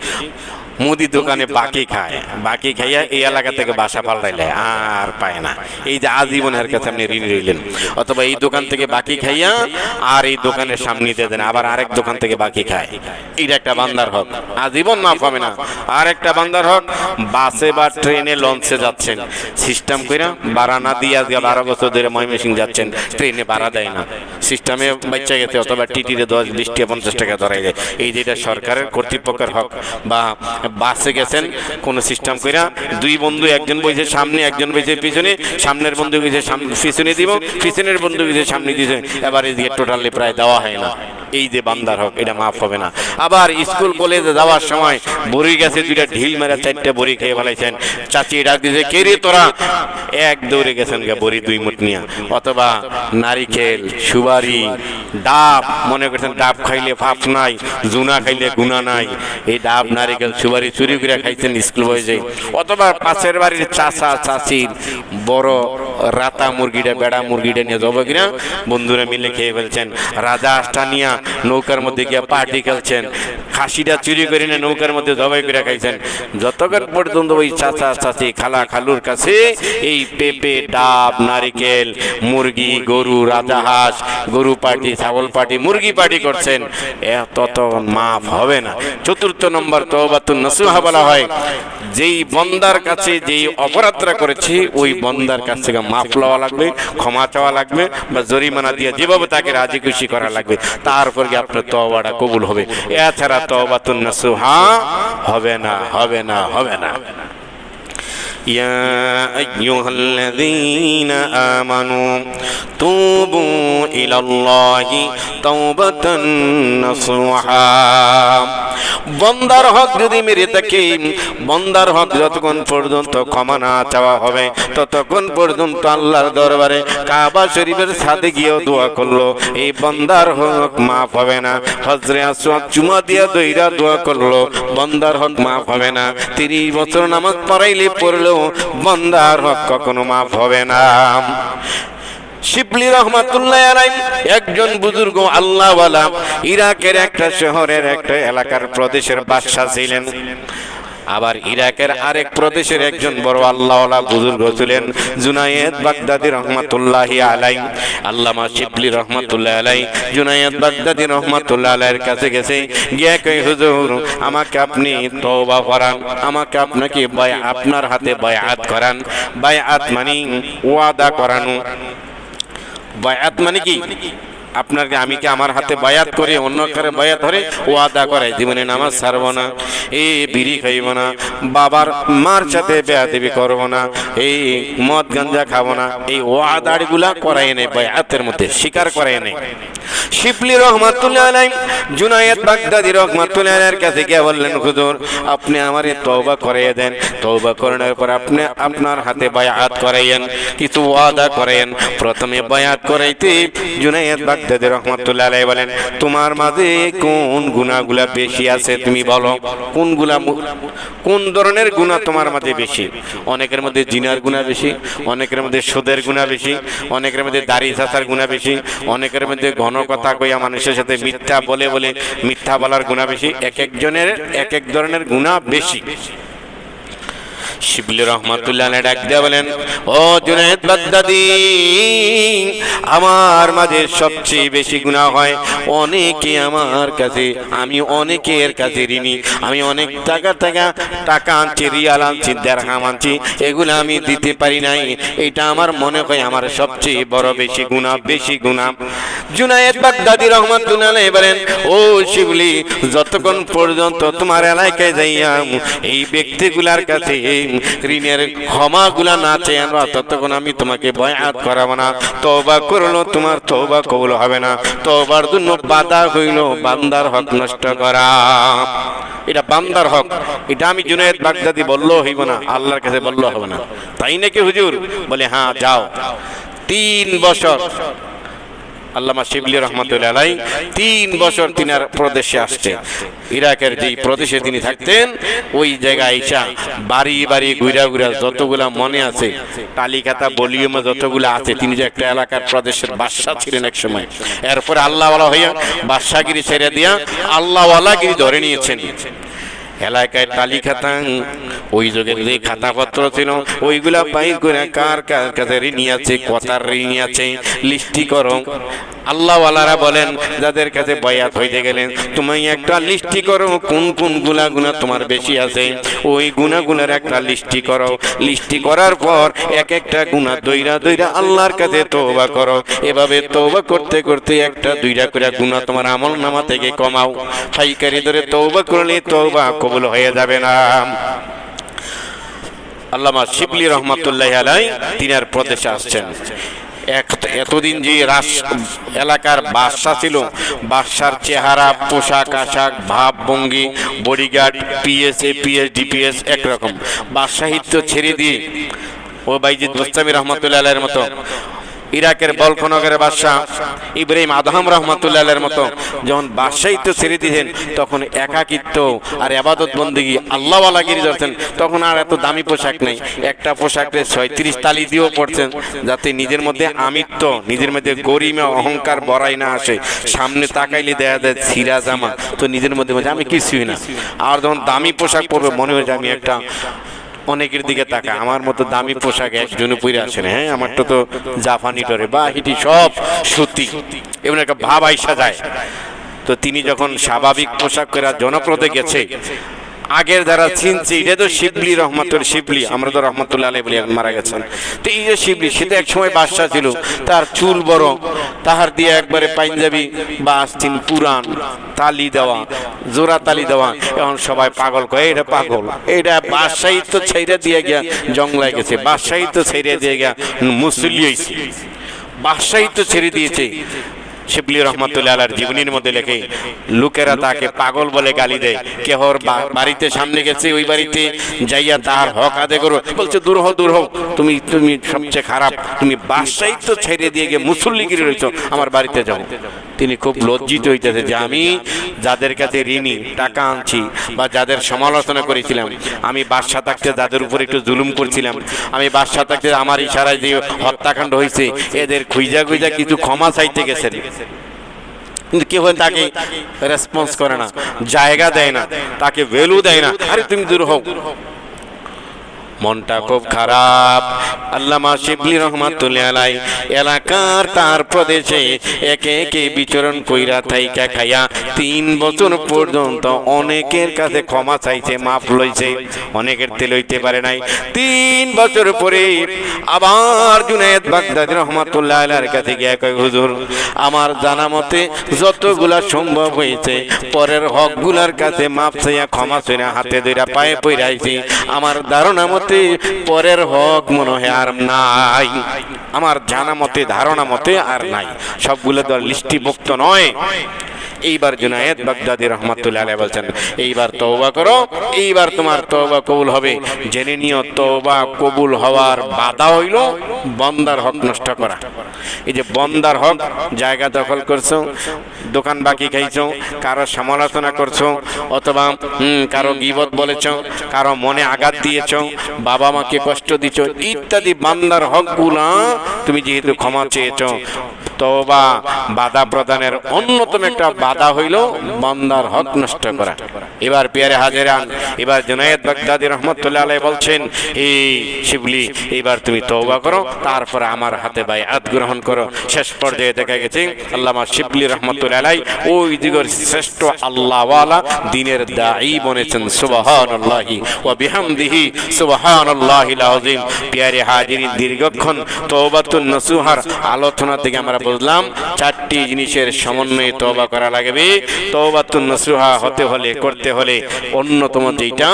মুদি দোকানে বাকি খায়, বাকি খাইয়া এই এলাকা থেকে বাসা পাল্টাইলে আর পায় না। এই যে আজীবনের কাছে আপনি ঋণ রইলেন, অথবা এই দোকান থেকে বাকি খাইয়া আর এই দোকানের সামনে দিয়ে দেন, আবার আরেক দোকান থেকে বাকি খায়। এটা একটা বান্দার হক, আজীবন মাফ হবে না। আর একটা বান্দার হক, বাসে বা ট্রেনে, লঞ্চে যাচ্ছেন, সিস্টেম কইরা ভাড়া না দিয়ে আজকে 12 বছর ধরে ময়মনসিংহ যাচ্ছেন, ট্রেনে ভাড়া দেয় না, সিস্টেমে বাচ্চা গেছে, অথবা টিটিতে 10, 20 টাকা 50 টাকা ধরাই দেয়। এই যেটা সরকারের কর্তৃপক্ষের হক। বা বাসে গেছেন কোন সিস্টেম কইরা, 2 বন্ধু, একজন বইছে সামনে, একজন বইছে পিছনে, সামনের বন্ধু গেছে পিছনে দিব, পিছনের বন্ধু গেছে সামনে দিছে, এবার এই দিয়ে টোটালি প্রায় দেওয়া হয় না। এই যে বান্দার হক, এটা মাফ হবে না। আবার স্কুল কলেজে যাওয়ার সময় বড়ি গেছে 2টা ঢিল মেরা 4টা বড়ি খেয়ে ফেলাইছেন, চাচি ডাক দিয়েছে কে রে তোরা, এক দৌড়ে গেছেন গা বড়ি 2 মুঠ নিয়ে। অথবা নারিকেল, সুপারি, ডাব, মনে করছেন ডাব খাইলে পাপ নাই, জুনা খাইলে গুনাহ নাই, এই ডাব, নারিকেল, সুপারি চুরি করে খাইছেন স্কুল বয়সে। অথবা পাশের বাড়ির চাচা চাচির বড় রাতা মুরগিটা, বেড়া মুরগিটা নিয়ে যাবো কিনা বন্ধুরা মিলে খেয়ে ফেলছেন। রাজা আষ্টা নিয়ে নৌকার মধ্যে গিয়ে পার্টি খেলছেন, খাসিটা চুরি করে নিয়ে নৌকার মধ্যে জবাই করে খাইছেন। যতক্ষণ পর্যন্ত ওই চাচা চাচি, খালা খালুর কাছে এই পেঁপে, ডাব, নারিকেল, মুরগি, গরু, রাজা হাঁস, গরু পার্টি, ছাগল পার্টি, মুরগি পার্টি করছেন, ততক্ষণ মাফ হবে না। 4 নম্বর তওবাতুন নাসুহা বলা হয়, যেই বন্দার কাছে যেই অপরাধটা করেছে ওই বন্দার কাছ থেকে মাফ লওয়া লাগবে, ক্ষমা চাওয়া লাগবে, বা জরিমানা দিয়ে যেভাবে তাকে রাজি খুশি করা লাগবে, তারপর কি আপনার তওবাটা কবুল হবে। এছাড়া তওবাতুন নাসুহা হবে না, হবে না, হবে না। يا أيها الذين آمنوا توبوا إلى الله توبة نصوحا বন্দার হক যদি মেরে থাকে, বন্দার হক যতক্ষণ পর্যন্ত ক্ষমা না চাওয়া হবে ততক্ষণ পর্যন্ত আল্লাহর দরবারে কাবা শরীফের সাথে গিয়েও দোয়া করলো এই বন্দার হক মাফ হবে না। হজরে আসওয়াদ চুমা দিয়া দইরা দোয়া করলো, বন্দার হক মাফ হবে না। 30 বছর নামাজ পড়াইলে পড়লেও বন্দার হক কখনো মাফ হবে না। শিবলি রহমাতুল্লাহ আলাইহি একজন বুজুর্গ আল্লাহওয়ালা, ইরাকের একটা শহরের একটা এলাকার প্রদেশের বাদশা ছিলেন। আবার ইরাকের আরেক প্রদেশের একজন বড় আল্লাহওয়ালা বুজুর্গ ছিলেন জুনায়েদ বাগদাদি রহমাতুল্লাহি আলাইহি। আল্লামা শিবলি রহমাতুল্লাহ আলাইহি জুনায়েদ বাগদাদি রহমাতুল্লাহ আলাইহির কাছে গেছে, গিয়ে কই হুজুর আমাকে আপনি তওবা করান, আমাকে আপনাকে আপনার হাতে বায়াত করান। বায়াত মানে ওয়াদা করানো। বায়াত মানে কি? আপনাকে আমি কি আমার হাতে বায়াত করে অন্য কারে বায়াত ধরে ওয়াদা করে জীবনে নামাজ ছাড়ব না, এই বিড়ি খাইব না, বাবার মার সাথে বেয়াদবি করব না, এই মদ গাঞ্জা খাবো না, এই ওয়াদাগুলা করাই নেই, বায়াতের মধ্যে স্বীকার করাই নেই। শিবলি রহমাতুল্লাহ আলাইহি জুনায়েদ বাগদাদি রহমাতুল্লাহ আলাইহির কাছে গিয়ে বললেন, হুজুর আপনি আমারে তওবা করাইয়া দেন, তওবা করানোর পর আপনি আপনার হাতে বায়াত করাইয়েন, কিছু ওয়াদা করাইয়েন। প্রথমে বায়াত করাইতে জুনায়েদ বাগদাদি রহমাতুল্লাহ আলাইহি বলেন, তোমার মাঝে কোন গুনাহগুলা বেশি আছে তুমি বলো, কোন ধরনের গুনাহ তোমার মাঝে বেশি? অনেকের মধ্যে জিনার গুনাহ বেশি, অনেকের মধ্যে সুদের গুনাহ বেশি, অনেকের মধ্যে দাড়ি চাচার গুনাহ বেশি, অনেকের মধ্যে ঘন কথা কইয়া মানুষের সাথে মিথ্যা বলে মিথ্যা বলার গুনাহ বেশি। এক একজনের এক এক ধরনের গুনাহ বেশি। শিবলি রহমাতুল্লাহ আলাইহি ডাক দিয়ে বলেন, ও জুনায়েদ বাগদাদি, আমার মাঝে সবচেয়ে বেশি গুনাহ হয় অনেকে আমার কাছে, আমি অনেকের কাছে ঋণী, আমি অনেক টাকা আনছি, রিয়াল আনছি, দিরহাম আনছি, এগুলো আমি দিতে পারি নাই। এটা আমার মনে হয় আমার সবচেয়ে বড় বেশি গুনাহ। জুনায়েদ বাগদাদি রহমাতুল্লাহ আলাইহি বলেন, ও শিবলি, যতক্ষণ পর্যন্ত তোমার এলাকায় যাইয়া এই ব্যক্তিগুলার কাছে ঋণের ক্ষমাগুলা না চাই আমরা, ততক্ষণ আমি তোমাকে বায়াত করাবো না। তওবা করলো তোমার তওবা কবুল হবে না। তওবার জন্য বাধা হইল বান্দার হক নষ্ট করা। এটা বান্দার হক, এটা আমি জুনায়েদ বাগদাদি বললো হইব না, আল্লাহর কাছে বললো হবে না। তাই নাকি হুজুর? বলে হ্যাঁ, যাও। 3 বছর আল্লামা শিবলি রহমাতুল্লাহ আলাইহি 3 বছর তিনার প্রদেশে আসছে। ইরাকের যেই প্রদেশে তিনি থাকতেন ওই জায়গায় আইসা বাড়ি বাড়ি ঘুরা যতগুলা মনে আছে তালিকাটা ভলিউমে যতগুলা আছে, তিনি যে একটা এলাকার প্রদেশের বাদশা ছিলেন এক সময়, এরপরে আল্লাহওয়ালা হইয়া বাদশাগিরি ছেড়ে দিয়া আল্লাহওয়ালাগিরি ধরে নিয়েছেন। এলাকায় তালিকাটা ওই যুগের যে খাতাপত্র ছিল ওইগুলা বাইর করে কার কার কাছে ঋণী আছে, কথার ঋণী আছে লিস্টি করো। আল্লাহওয়ালারা বলেন যাদের কাছে বায়াত হইতে গেলেন তুমি একটা লিস্টি করো, কোন কোন গুনাহ তোমার বেশি আছে, ওই গুনাহগুলোর একটা লিস্টি করো। লিস্টি করার পর এক একটা গুনাহ দইরা আল্লাহর কাছে তওবা করো। এভাবে তওবা করতে করতে একটা দুইটা করে গুনাহ তোমার আমলনামা থেকে কমাও। পাইকারি ধরে তওবা করলে তওবা কবুল হয়ে যাবে না। আল্লামা শিবলি রহমাতুল্লাহি আলাইহি তিনার প্রদেশে আসছেন। এতদিন যে এলাকার বাদশা ছিল, বাদশার চেহারা, পোশাক আশাক, ভাব ভঙ্গি, বডিগার্ড, পিএসএ, ডিপিএস একরকম। বাদশাহিত্য ছেড়ে দিয়ে ও বাইজিদ বুস্তামি রহমাতুল্লাহি আলাইহির মতো, ইরাকের বলখনগরের বাদশা ইব্রাহিম আদহাম রহমাতুল্লাহ আলাইহির মতো যখন বাদশাহিত্য ছেড়ে দিয়েছেন তখন একাকিত্ব আর ইবাদত বন্দেগী আল্লাহওয়ালাগিরি ধরছেন। তখন আর এত দামি পোশাক নেই, একটা পোশাকে 36 তালি দিয়েও পড়ছেন যাতে নিজের মধ্যে আমিত্ব, নিজের মধ্যে গরিমা অহংকার বড়াই না আসে। সামনে তাকাইলে দেখা যায় ছিঁড়া জামা, তো নিজের মধ্যে আমি কিছুই না। আর যখন দামি পোশাক পরবে মনে হয় যে আমি একটা, অনেকের দিকে তাকা, আমার মতো দামি পোশাক একজনে পরে আসে না, হ্যাঁ আমারটা তো জাপানি টরে বা হিটি সব সুতি, এমন একটা ভাব আইসা যায়। তো তিনি যখন স্বাভাবিক পোশাক করে জনপ্রদে গেছে, আগের যারা চিনছি, এটা তো শিবলি রহমাতুল্লাহ, শিবলি আমরা তো রহমাতুল্লাহ আলাইহি বলি, মারা গেছেন। তো এই যে শিবলি, সে তো এক সময় বাদশা ছিল, তার চুল বড়, তাহার দিয়ে একবারে পাঞ্জাবি বা আস্তিন পুরান তালি দেওয়া, জোড়া তালি দেওয়া। এখন সবাই পাগল কয় এটা পাগল, এটা বাদশাহী তো ছেড়ে দিয়ে গিয়া জঙ্গলায় গেছে, বাদশাহী তো ছেড়ে দিয়ে গিয়া মুসল্লি হয়েছে, বাদশাহী তো ছেড়ে দিয়েছে। শিবলি রহমাতুল্লাহ আলাইহির জীবনীর মধ্যে লেখে, লোকেরা তাকে পাগল বলে গালি দেয়। কেহর বাড়িতে সামনে গেছে, ওই বাড়িতে যাইয়া তার হক আদায় করো, বলছে দূর হও দূর হও, তুমি তুমি সবচেয়ে খারাপ, তুমি বাদশাহী তো ছেড়ে দিয়ে গিয়ে মুসল্লিগিরি রয়েছো, আমার বাড়িতে যাও। তিনি খুব লজ্জিত হইতেছে যে আমি যাদের কাছে ঋণী টাকা আনছি বা যাদের সমালোচনা করেছিলাম, আমি বাদশা থাকতে যাদের উপর একটু জুলুম করছিলাম, আমি বাদশা থাকতে আমার ইশারায় যে হত্যাকাণ্ড হয়েছে, এদের খুঁজা খুঁজা কিছু ক্ষমা চাইতে গেছেন, কিন্তু কেউ তাকে রেসপন্স করে না, জায়গা দেয় না, তাকে ভ্যালু দেয় না। আরে তুমি দূর হও। মনটা খুব খারাপ। আল্লামা শিবলি রহমাতুল্লাহ আলাইহি এলাকার তার প্রদেশে একে একে বিচরণ কইরা থাইকা খাইয়া 3 বছর পর্যন্ত অনেকের কাছে ক্ষমা চাইছে, মাফ লইছে, অনেকের তেল হইতে পারে নাই। 3 বছর পরে আবার জুনায়েদ বাগদাদী রহমাতুল্লাহ আলাইহির কাছে গিয়ে কয়, হুজুর আমার জানা মতে যতগুলা সম্ভব হয়েছে পরের হকগুলার কাছে মাফ চাইয়া ক্ষমা চাইয়া হাতে ধইরা পায়ে পইরাইছি, আমার ধারণা মতে পরের হক মনে হয় আর নাই, আমার জানা মতে ধারণা মতে আর নাই, সবগুলো তো লিস্টিভুক্ত নয়। এইবার জুনায়েদ বাগদাদী রহমাতুল্লাহ আলাইহি বলছেন, এইবার তওবা করো, এইবার তোমার তওবা কবুল হবে। জেনে নিও তওবা কবুল হওয়ার বাধা হইল বান্দার হক নষ্ট করা। এই যে বান্দার হক, জায়গা দখল করছো, দোকান বাকি খাইছো, কারো সমালোচনা করছো, অথবা কারো গীবত বলেছো, কারো মনে আঘাত দিয়েছো, বাবা মাকে কষ্ট দিছো, ইত্যাদি বান্দার হকগুলা তুমি যেহেতু ক্ষমা চেয়েছো, তওবা বাধা প্রদানের অন্যতম একটা বাধা হইল বান্দার হক নষ্ট করা। এবার পিয়ারে হাজেরান, এবার জুনায়েদ বাগদাদী রহমাতুল্লাহ আলাইহি বলছেন, এই শিবলি এবার তুমি তওবা করো, তারপরে আমার হাতে বাইআত গ্রহণ করো। শেষ পর্যায়ে দেখা গেছে আল্লামা শিবলি রহমাতুল্লাহ আলাইহি ওই যুগের শ্রেষ্ঠ আল্লাহওয়ালা দ্বীনের দাঈ বনেছেন। সুবহানাল্লাহি ওয়া বিহামদিহি সুবহানাল্লাহিল আযীম। পিয়ারে হাজিরিন, দীর্ঘক্ষণ তওবাতুন নসুহার আলোচনা থেকে আমরা বুঝলাম 4টি জিনিসের সমন্বয়ে তওবা করা লাগবে। তওবাতুন নসুহা হতে হলে, করতে হলে অন্যতম যেটা,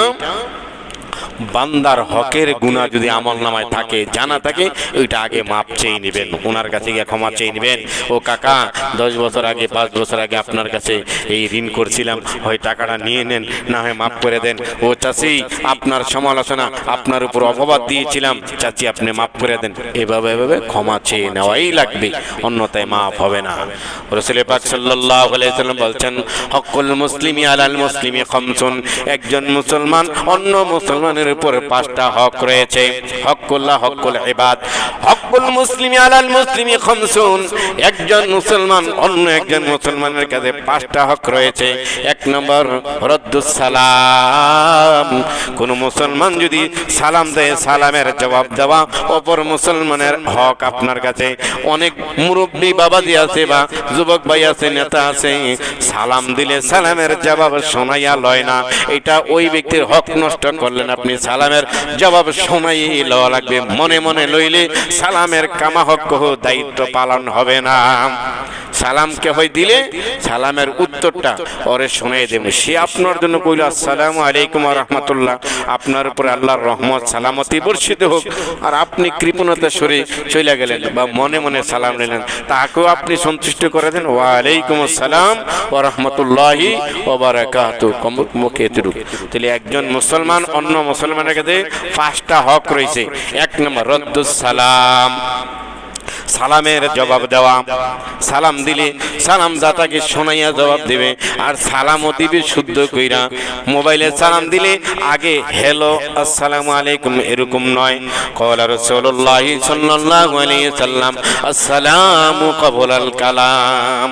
বান্দার হকের গুনাহ যদি আমল নামায় থাকে, জানা থাকে, ওইটা আগে মাপ চেয়ে নেবেন, ওনার কাছে গিয়ে ক্ষমা চেয়ে নেবেন। ও কাকা 10 বছর আগে 5 বছর আগে আপনার কাছে এই ঋণ করছিলাম, হয় টাকাটা নিয়ে নেন, না হয় মাফ করে দেন। ও চাচি আপনার সমালোচনা, আপনার উপর অপবাদ দিয়েছিলাম, চাচি আপনি মাফ করে দেন। এভাবে এভাবে ক্ষমা চেয়ে নেওয়াই লাগবে, অন্যথায় মাফ হবে না। রাসূল পাক সাল্লাল্লাহু আলাইহি ওয়াসাল্লাম বলছেন, হকুল মুসলিমি আলাল মুসলিমি খামসুন, একজন মুসলমান অন্য মুসলমানের উপর 5টা হক রয়েছে। হকুল্লাহ, হকুল ইবাদ, হকুল মুসলিমি আলাল মুসলিমি খামসুন, একজন মুসলমান অন্য একজন মুসলমানের কাছে 5টা হক রয়েছে। 1 নম্বর রদ্দুস সালাম, কোন মুসলমান যদি সালাম দেয়, সালামের জবাব দেওয়া অপর মুসলমানের হক আপনার কাছে। অনেক মুরব্বী বাবাজি আছে বা যুবক ভাই আছে, নেতা আছে, সালাম দিলে সালামের জবাব শোনাইয়া লয় না, এটা ওই ব্যক্তির হক নষ্ট করলেন আপনি। সালামের জবাব শোনাই লওয়া লাগবে, মনে মনে লইলে সালামের কামা হক দায়িত্ব পালন হবে না। সালামকে হয় দিলে সালামের উত্তরটা ওরে শোনাই দেবেন। সে আপনার জন্য কইল আসসালামু আলাইকুম ওয়া রাহমাতুল্লাহ, আপনার উপর আল্লাহর রহমত সালামতি বর্ষিত হোক, আর আপনি কৃপণতা সরে চলে গেলেন বা মনে মনে সালাম নিলেন, তাকেও আপনি সন্তুষ্ট করে দেন, ওয়া আলাইকুম আসসালাম ওয়া রাহমাতুল্লাহি ওয়া বারাকাতুহু, মুখে তুরুক। তাহলে একজন মুসলমান অন্য মুসলমানের কাছে 5টা হক রয়েছে। 1 নম্বর রদ্দুস সালাম, সালামের জবাব দেওয়া। সালাম দিলে সালাম দাতাকে শোনাইয়া জবাব দিবে, আর সালামও দিবে শুদ্ধ কইরা। মোবাইলে সালাম দিলে আগে হ্যালো আসসালামু আলাইকুম এরকম নয়। ক্বালা রাসূলুল্লাহ সাল্লাল্লাহু আলাইহি সাল্লাম আসসালামু ক্বাবলাল কালাম,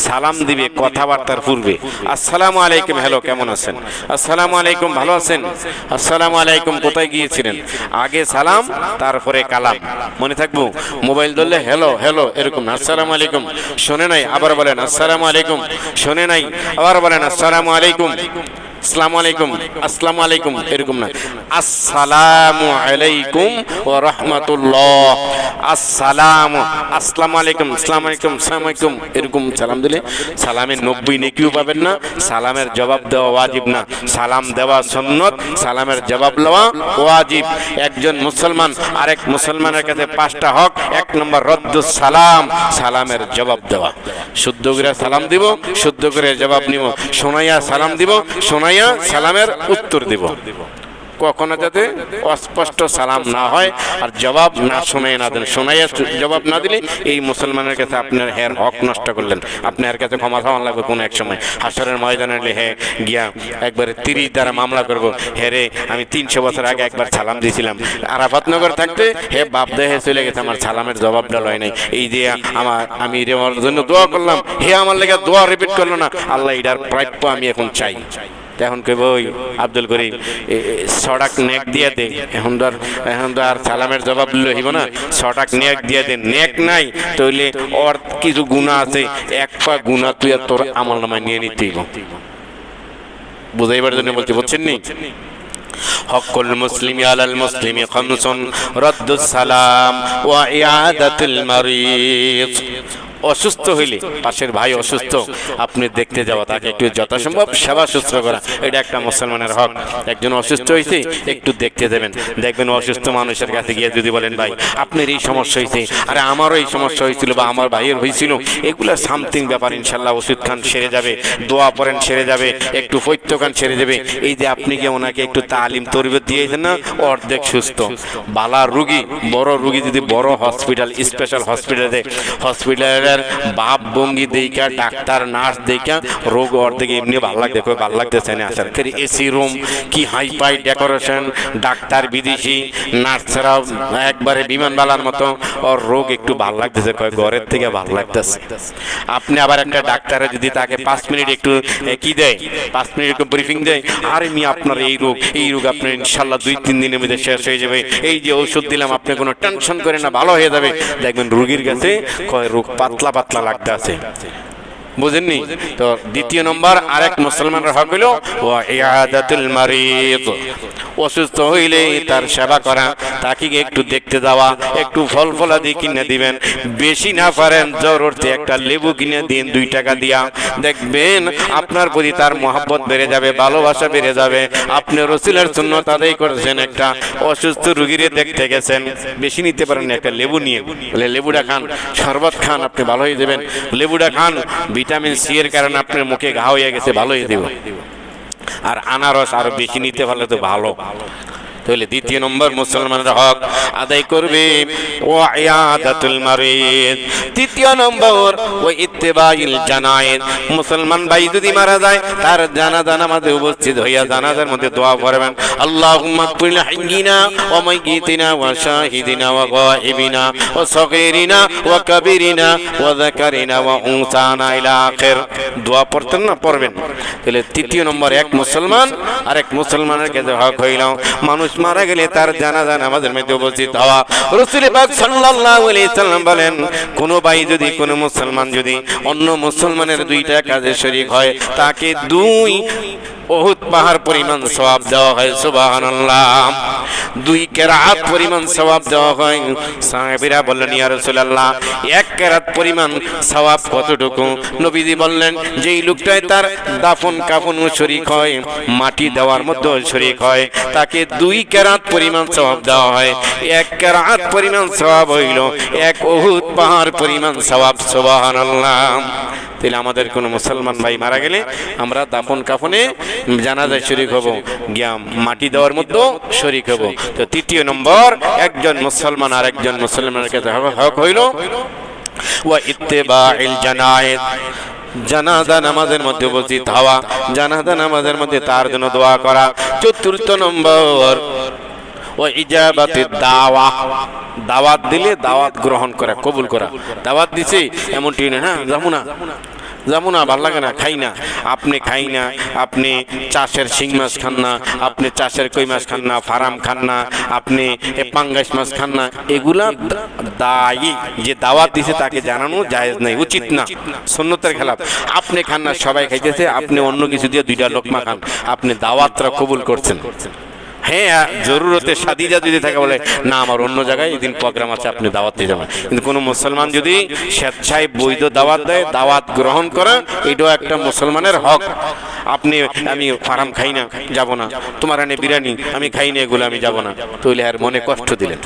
সালাম দিবে কথাবার্তার পূর্বে। আসসালামু আলাইকুম, হ্যালো কেমন আছেন, আসসালামু আলাইকুম ভালো আছেন, আসসালামু আলাইকুম কোথায় গিয়েছিলেন, আগে সালাম তারপরে কালাম। মনে থাকবো, মোবাইল ধরলে হ্যালো হ্যালো এরকম, আসসালামু আলাইকুম শোনে নাই আবার বলেন আসসালামু আলাইকুম, শোনে নাই আবার বলেন আসসালামু আলাইকুম। আসসালামু আলাইকুম, আসসালামু আলাইকুম এরকম না, আসসালামু আলাইকুম ওয়া রাহমাতুল্লাহ, আসসালামু, আসসালামু আলাইকুম, আসসালামু আলাইকুম, আসসালামু আলাইকুম এরকম সালাম দিলে সালামের 90 নেকিও পাবেন না। সালামের জবাব দেওয়া ওয়াজিব না, সালাম দেওয়া সুন্নত, সালামের জবাব দেওয়া ওয়াজিব। একজন মুসলমান আরেক মুসলমানের কাছে 5টা হক। 1 নম্বর রদ্দুস সালাম, সালামের জবাব দেওয়া। শুদ্ধ করে সালাম দিব, শুদ্ধ করে জবাব নিব, শোনাইয়া সালাম দিব, শোনাইয়া সালামের উত্তর দিব। কখনো যাতে অস্পষ্ট সালাম না হয় আর জবাব না শোনাই না দেন। শোনাইয়া জবাব না দিলে এই মুসলমানের কাছে আপনার হের হক নষ্ট করলেন, আপনার কাছে ক্ষমা চাওয়া লাগবে কোনো এক সময় হাসরের ময়দানে। হে গিয়া একবারে 30 দ্বারা মামলা করব, হে রে আমি 300 বছর আগে একবার সালাম দিয়েছিলাম আরাফাতনগর থাকতে, হে বাপ দেহে চলে গেছে, আমার সালামের জবাবটা লয় নাই, এই যে আমি ওর জন্য দোয়া করলাম, হে আমার লেগে দোয়া রিপিট করলো না, আল্লাহ এটার প্রাপ্য আমি এখন চাই। এখন কইব ওই আব্দুল করিম সড়াক নেক দিয়ে দে, এখন তো আর সালামের জবাব লইব না, সড়াক নেক দিয়ে দে। নেক নাই তাইলে ওর কিছু গুনাহ আছে, এক পা গুনাহ তুই আর তোর আমল নামায় নিয়ে নিতেই বুঝাইবার জন্য বলছি, বুঝছেন নি? হকুল মুসলিমি আলাল মুসলিমি খামসুন রদ্দুস সালাম ওয়া ইআদাতুল মারিদ। অসুস্থ হইলে, পাশের ভাই অসুস্থ, আপনি দেখতে যাওয়া, তাকে একটু যথাসম্ভব সেবা শুশ্রূষা করা, এটা একটা মুসলমানের হক। একজন অসুস্থ হয়েছে একটু দেখতে দেবেন। দেখবেন অসুস্থ মানুষের কাছে গিয়ে যদি বলেন ভাই আপনার এই সমস্যা হয়েছে, আরে আমারও এই সমস্যা হয়েছিল বা আমার ভাইয়ের হয়েছিল, এগুলো সামথিং ব্যাপার, ইনশাল্লাহ ওষুধ খান সেরে যাবে, দোয়া পড়েন সেরে যাবে, একটু পৈত্য খান সেরে যাবে। এই যে আপনি কি ওনাকে একটু তালিম তরবিয়ত দিয়েছেন না, অর্ধেক সুস্থ। বালা রুগী, বড় রুগী যদি বড় হসপিটাল, স্পেশাল হসপিটালে, হসপিটালের বাপ ভঙ্গি দেখা, ডাক্তার নার্স দেখা রোগ অর্ধেক এমনি ভালো লাগতে, ভালো লাগতেছে না আসার ফের এসি রুম, কি হাই ফাই ডেকোরেশন, ডাক্তার বিদেশি, নার্সরাও একবারে বিমানবালার মতো, ওর রোগ একটু ভালো লাগতেছে, কয় ঘরের থেকে ভালো লাগতেছে। আপনি আবার একটা ডাক্তারে যদি তাকে 5 মিনিট একটু কি দেয়, 5 মিনিট একটু ব্রিফিং দেয়, আর এমনি আপনার এই রোগ আপনার ইনশাল্লাহ 2-3 দিনের মধ্যে শেষ হয়ে যাবে, এই যে ওষুধ দিলাম আপনি কোনো টেনশন করেন না, ভালো হয়ে যাবে। দেখবেন রোগীর কাছে কয় রোগ পাতলা পাতলা লাগতে আছে, বুঝেননি? তো 2 নম্বর আরেক মুসলমানের হক হলো ওয়া ইআদাতুল মারিদ। অসুস্থ হইলে তার সেবা করা, তাকে একটু দেখতে যাওয়া, একটু ফল ফলাদি কিনে দিবেন, বেশি না পারেন জরুরতে একটা লেবু কিনে দিন 2 টাকা দিয়া, দেখবেন আপনার প্রতি তার মহব্বত বেড়ে যাবে, ভালোবাসা বেড়ে যাবে। আপনি রাসূলের সুন্নাত আদায় করেছেন, একটা অসুস্থ রোগীরে দেখতে গেছেন, বেশি নিতে পারেন একটা লেবু নিয়ে, বলে লেবুটা খান, শরবত খান, আপনি ভালো হয়ে যাবেন, লেবুটা খান, ভিটামিন সি এর কারণে আপনার মুখে ঘা হয়ে গেছে, ভালো হয়ে দেব। আর আনারস আরো বেশি নিতে পারলে তো ভালো। তাহলে 2 নম্বর মুসলমানের হক আদায় করবে ওয়া ইআদাতুল মারিদ। 3 নম্বর ওয়া ইত্তিবাইল জানায়েজ। মুসলমান ভাই যদি মারা যায় তার জানাজা নামাজে উপস্থিত হইয়া জানাজার মধ্যে দোয়া করবেন, আল্লাহুম্মা কুল হাইয়িনা ওয়া মাইয়িতিনা ওয়া শাহিদিনা ওয়া গায়িবিনা ওয়া সগীরিনা ওয়া কাবীরিনা ওয়া যাকারিনা ওয়া উনসানা ইলা আখির। দোয়া পড়তেন না, পড়বেন। তাহলে 3 নম্বর এক মুসলমান আরেক মুসলমানের কাছে হক হইল মানুষ মারা গেলে তার জানাজা নামাজের মধ্যে উপস্থিত হওয়া। রাসূল পাক সাল্লাল্লাহু আলাইহি সাল্লাম বলেন, কোন ভাই যদি, কোন মুসলমান যদি অন্য মুসলমানের 2টা কাজে শরীক হয়, তাকে 2 উহুদ পাহাড় পরিমাণ সওয়াব দেওয়া হয়। সুবহানাল্লাহ। 2 কিরাত পরিমাণ সওয়াব দেওয়া হয়। সাহাবীরা বললেন, ইয়া রাসূলুল্লাহ 1 কিরাত পরিমাণ সওয়াব কতটুকু? নবীজি বললেন, যেই লোকটাই তার দাফন কাফন শরীক হয়, মাটি দেওয়ার মধ্যে শরীক হয়, তাকে 2 কিরাত পরিমাণ সওয়াব দেওয়া হয়। 1 কিরাত পরিমাণ সওয়াব হইল 1 উহুদ পাহাড় পরিমাণ সওয়াব। সুবহানাল্লাহ। তাহলে আমাদের কোনো মুসলমান ভাই মারা গেলে আমরা দাফন কাফনে, জানাজায় শরীক হব, গিয়া মাটি দেওয়ার মধ্যে শরীক হব। তো 3 নম্বর একজন মুসলমান আর একজন মুসলমানের কাছে হক হইল ওয়া ইত্তিবাইল জানায়েজ। জানাজা নামাজের মধ্যে উপস্থিত হওয়া, জানাজা নামাজের মধ্যে তার জন্য দোয়া করা। 4 নম্বর ওয়া ইজাবাতুদ দাওয়া। দাওয়াত দিলে দাওয়াত গ্রহণ করা, কবুল করা। দাওয়াত দিছি এমনটি না, যাবো না, যাবো না, ভাল লাগে না, খাই না। আপনি খাই না, আপনি চাষের শিং মাছ খান না, আপনি চাষের কই মাছ খান না, ফার্ম খান না, আপনি পাঙ্গাস মাছ খান না, এগুলা দায়ী যে দাওয়াত দিছে তাকে জানানো জায়েজ নাই, উচিত না, সুন্নতের খেলাফ। আপনি খান না, সবাই খাইতেছে, আপনি অন্য কিছু দিয়ে দুইটা লোকমা খান, আপনি দাওয়াতটা কবুল করছেন। হ্যাঁ, জরুরতে সাদিজা যদি থাকে বলে না আমার অন্য জায়গায় এদিন প্রোগ্রাম আছে, আপনি দাওয়াত দিয়ে যাবেন। কিন্তু কোনো মুসলমান যদি স্বেচ্ছায় বৈধ দাওয়াত দেয়, দাওয়াত গ্রহণ করা এটাও একটা মুসলমানের হক। আপনি আমি ফার্ম খাই না, যাব না, তোমার এনে বিরিয়ানি আমি খাই না, এগুলো আমি যাব না, তাহলে আর মনে কষ্ট দিলেন।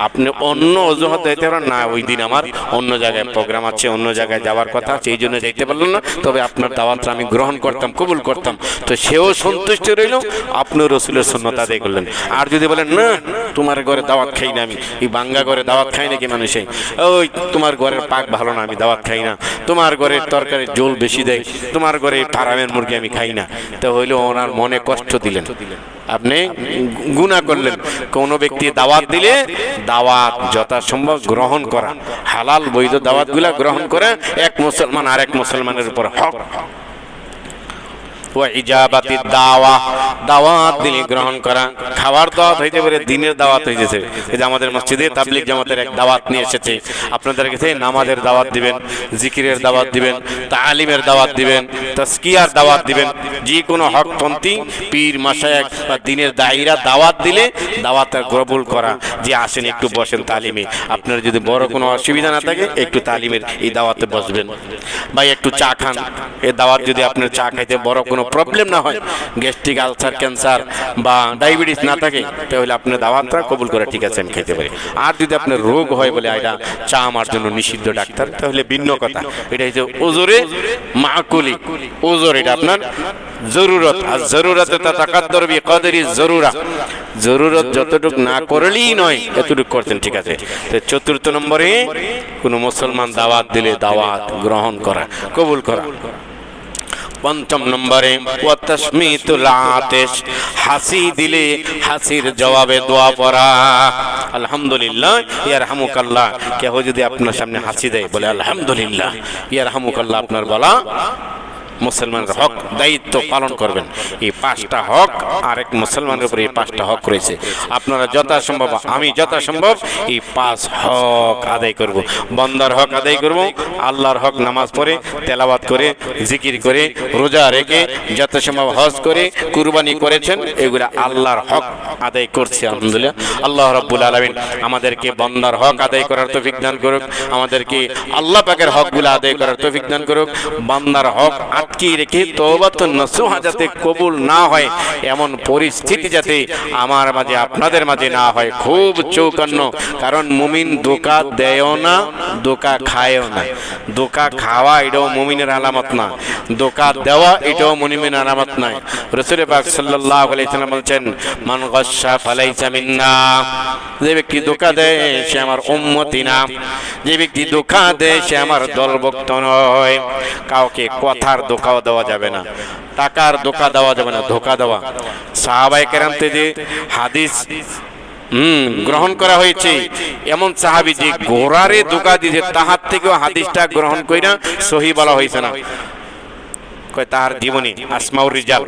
আপনি অন্য অজুহাত দিতে পারেন না, ওই দিন আমার অন্য জায়গায় প্রোগ্রাম আছে, অন্য জায়গায় যাওয়ার কথা আছে, এই জন্য যাইতে পারলেন না, তবে আপনার দাওয়াতটা আমি গ্রহণ করতাম, কবুল করতাম, তো সেও সন্তুষ্ট রইল, আপনি রসুলের সুন্নাত আদায় করলেন। আর যদি বলেন না তোমার ঘরে দাওয়াত খাই না, আমি এই বাঙ্গা ঘরে দাওয়াত খাই নাকি মানুষে, ওই তোমার ঘরের পাক ভালো না, আমি দাওয়াত খাই না, তোমার ঘরের তরকারির ঝোল বেশি দেয়, তোমার ঘরে ফার্মের মুরগি আমি খাই না, তো হইলে ওনার মনে কষ্ট দিলেন, আপনি গুনাহ করলেন। কোন ব্যক্তি দাওয়াত দিলে দাওয়াত যথাসম্ভব গ্রহণ করা, হালাল বৈধ দাওয়াতগুলা গ্রহণ করা এক মুসলমান আরেক মুসলমানের উপর হক। দাওয়াত দিলে গ্রহণ করা, খাবার দাওয়াত হইতে পারে, দিনের দাওয়াত হইতেছে। এই যে আমাদের মসজিদে তাবলীগ জামাতের এক দাওয়াত নিয়ে এসেছে, আপনাদের কাছে নামাজের দাওয়াত দিবেন, জিকিরের দাওয়াত দিবেন, তালিমের দাওয়াত দিবেন, তাজকিয়ার দাওয়াত দিবেন, যে কোনো হকপন্থী পীর মাশায়েখ বা দিনের দায়ীরা দাওয়াত দিলে দাওয়াতটা কবুল করা, যে আসেন একটু বসেন তালিমে, আপনার যদি বড় কোনো অসুবিধা না থাকে একটু তালিমের এই দাওয়াতে বসবেন, ভাই একটু চা খান, এই দাওয়াত যদি আপনার চা খাইতে বড় কোনো প্রবলেম না হয়, গ্যাস্ট্রিক আলসার ক্যান্সার বা ডায়াবেটিস না থাকে, তাহলে আপনি দাওয়াতটা কবুল করে ঠিক আছে আমি খেতে পারি। আর যদি আপনার রোগ হয় বলে এটা চা আমার জন্য নিষিদ্ধ ডাক্তার, তাহলে ভিন্ন কথা। এটা হচ্ছে ওজরে মাকুলি, ওজর এটা আপনার জরুরত, আর জরুরতে তাকাদ্দর বিকদরি জরুরা, জরুরত যতটুক না করলেই নয় এতটুকু করতেন, ঠিক আছে। চতুর্থ নম্বরে কোন মুসলমান দাওয়াত দিলে দাওয়াত গ্রহণ করা, কবুল করা। পঞ্চম নম্বরে ওয়াতাসমিতুল আতিশ, হাসি দিলে হাসির জবাবে দোয়া পড়া, আলহামদুলিল্লাহ ইয়ারহামুকাল্লাহ। কেউ যদি আপনার সামনে হাসি দেয় বলে আলহামদুলিল্লাহ ইয়ারহামুকাল্লাহ, আপনার বলা মুসলমানের হক, দায়িত্ব পালন করবেন। এই পাঁচটা হক আরেক মুসলমানের উপরে এই পাঁচটা হক রয়েছে, আপনারা যথাসম্ভব, আমি যথাসম্ভব এই পাঁচ হক আদায় করব। বান্দার হক আদায় করব, আল্লাহর হক নামাজ পড়ে, তেলাওয়াত করে, জিকির করে, রোজা রেখে, যথাসম্ভব হজ করে, কুরবানি করেছেন, এগুলা আল্লাহর হক আদায় করছি আলহামদুলিল্লাহ। আল্লাহ রাব্বুল আলামিন আমাদেরকে বান্দার হক আদায় করার তৌফিক দান করুক, আমাদেরকে আল্লাহ পাকের হকগুলো আদায় করার তৌফিক দান করুক। বান্দার হক কি রেখে তওবাতুন নসুহা যাতে কবুল না হয় এমন পরিস্থিতি যাতে আমার মাঝে আপনাদের মাঝে না হয়, খুব চৌকান্ন। কারণ মুমিন ধোঁকা দেয়ও না, ধোঁকা খায়ও না। ধোঁকা খাওয়া এটাও মুমিনের আলামত না, ধোঁকা দেওয়া এটাও মুমিনের আলামত নয়। রাসূল পাক সাল্লাল্লাহু আলাইহি ওয়াসাল্লাম বলেছেন, মান গাশশা ফালাইসা মিন্না, যে ব্যক্তি ধোঁকা দেয় সে আমার উম্মতি না, যে ব্যক্তি ধোঁকা দেয় সে আমার দলভুক্ত নয়। কাউকে কথার ধোঁকা দেওয়া যাবে না, টাকার ধোঁকা দেওয়া যাবে না, ধোঁকা দেওয়া। সাহাবায়ে কেরাম থেকে হাদিস গ্রহণ করা হয়েছে, এমন সাহাবী যে ঘোড়ারে ধোঁকা দিয়েছে তাহার থেকেও হাদিসটা গ্রহণ কইরা সহিহ বলা হয়েছে না। কয় তার জীবনী আসমাউর রিজাল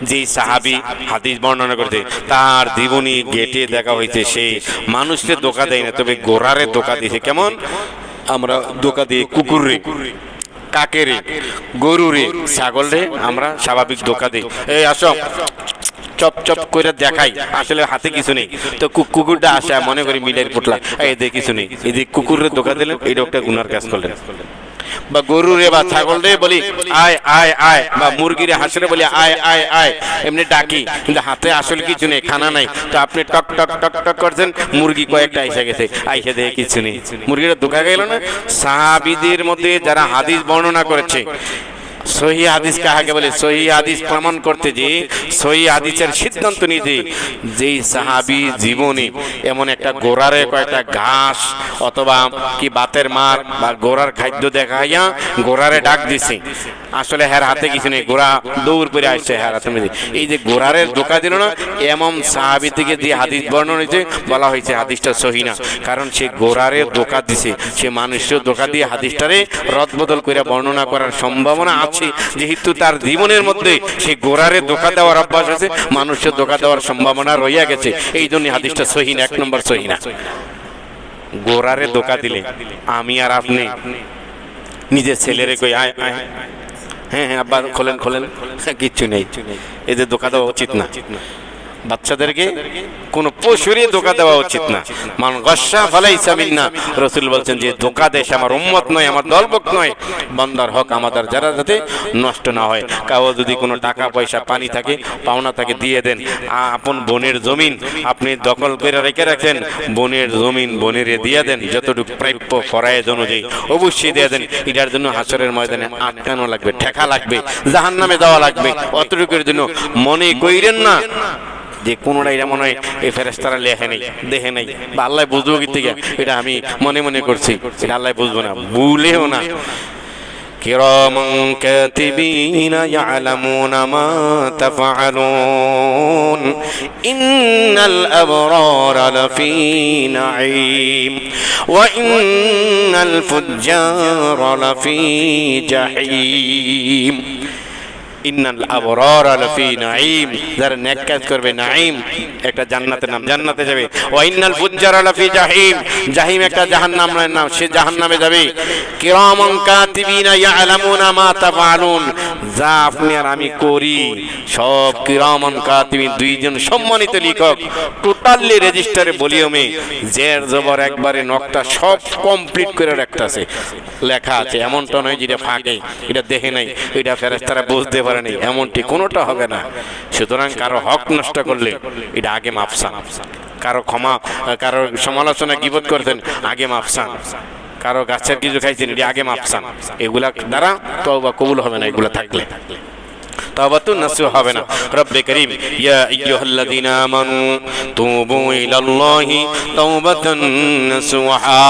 যে সাহাবী হাদিস বর্ণনা করতে, তার জীবনী গেটে দেখা হয়েছে সেই মানুষকে ধোঁকা দেয় না, তবে ঘোড়ারে ধোঁকা দিয়েছে। কেমন? আমরা ধোঁকা দিই কুকুরে, কাকেরে, গরুরে, ছাগলরে আমরা স্বাভাবিক ধোঁকা দিই, এই আসো চপ চপ করে দেখাই, আসলে হাতে কিছু নেই, তো কুকুরটা আসে মনে করি মিলের পোটলা, এই দিয়ে কিছু নেই, এই দিয়ে কুকুরের ধোঁকা দিলেন, এইটা একটা গুনার কাজ করলেন। বা গরুরে বা ছাগলরে বলি আয় আয় আয়, বা মুরগিরে হাঁসরে বলি আয় আয় আয়, এমনি ডাকি, কিন্তু হাতে আসলে কিছু নেই, খানা নাই, তো আপনি টক টক টক টক করছেন, মুরগি কয়েকটা আইসা গেছে, আইসা দেখে কিছু নেই, মুরগিটা ধোঁকা গেল না। সাহাবীদের মধ্যে যারা হাদিস বর্ণনা করেছে, সহিহ হাদিস কাকে বলে, সহিহ হাদিস প্রমাণ করতে যে সহিহ হাদিসের সিদ্ধান্ত নিতে যেই সাহাবী জীবনে এমন একটা ঘোড়ারে কয়েকটা ঘাস অথবা কি বাতের মার বা ঘোড়ার খাদ্য দেখাইয়া ঘোড়ারে ডাক দিছে, আসলে হ্যার হাতে কিছু নেই, ঘোড়া দৌড় করে আসছে হ্যার হাতে মধ্যে। এই যে ঘোড়ারে ধোকা দিল না, এমন সাহাবী থেকে যে হাদিস বর্ণনা হয়েছে বলা হয়েছে হাদিসটা সহি না, কারণ সে ঘোড়ারে ধোকা দিছে, সে মানুষের ধোকা দিয়ে হাদিসটারে রদবদল করে বর্ণনা করার সম্ভাবনা আছে। যেহেতু তার জীবনের মধ্যে সে ঘোড়ারে ধোকা দেওয়ার অভ্যাস আছে, মানুষের ধোকা দেওয়ার সম্ভাবনা রইয়া গেছে, এই জন্য হাদিসটা সহি না, 1 নম্বর সহি না। গোরারে ধোকা দিলে আমি আর আপনি নিজের ছেলেরে কই আয় আয়, হ্যাঁ হ্যাঁ আব্বা খোলেন খোলেন, কিচ্ছু নেই, এই যে ধোকা দেওয়া উচিত না। বাচ্চাদেরকে কোন পশুরই ধোকা দেওয়া উচিত না। মান গাশা ফালাইসা মিন্না, রাসূল বলছেন যে ধোকা দেশ আমার উম্মত নয়, আমার দলভুক্ত নয়। বান্দার হক আমাদের যারা যাতে নষ্ট না হয়। কারো যদি কোনো টাকা পয়সা পানি থাকে পাওনা থাকে দিয়ে দেন। আপন বোনের জমিন আপনি দখল করে রেখে রাখেন, বোনের জমিন বোনের দিয়ে দেন, যতটুকু প্রাপ্য ফরায়েজ অনুযায়ী অবশ্যই দিয়ে দেন। এটার জন্য হাসরের ময়দানে আটকানো লাগবে, ঠেকা লাগবে, জাহান্নামে দেওয়া লাগবে। অতটুকুর জন্য মনে কইরেন না যে কোনোটা এটা মনে হয় এই ফেরেশতারা লেখে নেই, দেখে নেই, বা আল্লাহ বুঝবো কি থেকে, এটা আমি মনে মনে করছি, এটা আল্লাহ বুঝবো না, ভুলেও না। কিরামান কাতিবিনা ইয়ালামুনা মা তাফআলুন ইন্নাল আবরারা লাফি নাঈম ওয়া ইন্নাল ফুজ্জারা লাফি জাহিম। ইন্নাল আবরারা লাফি নাঈম, যারা নেক কাজ করবে নাঈম একটা জান্নাতের নাম, জান্নাতে যাবে। ওয়া ইন্নাল ফুজ্জারা লাফি জাহিম, জাহিম একটা জাহান্নামের নাম, সে জাহান্নামে যাবে। কিরামান কাতিবিনা ইয়ালামুনা মা তাফআলুন, যা আপনি আর আমি করি সব কিরামান কাতিবিন, দুইজন সম্মানিত লেখক টোটালি রেজিস্টারে ভলিউমে জের জবর একবারে নকটা সব কমপ্লিট করে রাখতেছে, লেখা আছে। এমনটা নয় যেটা ফাঁকে, এটা দেখে নাই, এটা ফেরেশতারা বুঝতে পারে নাই, এমনটি কোনোটা হবে না। সুতরাং কারো হক নষ্ট করলে এটা আগে মাপসান, কারো ক্ষমা, কারো সমালোচনা গীবত করতেন আগে মাপসান, কারো গাছের কিছু খাইছেন এটা আগে মাপসান। এগুলা দ্বারা তওবা কবুল হবে না, এগুলা থাকলে তাওবাতুন নাসুহ হবে না। রব্বে করিম ইয়া আইয়ুহাল্লাযীনা আমানু তুবু ইলাল্লাহি তাওবাতান নাসুহা,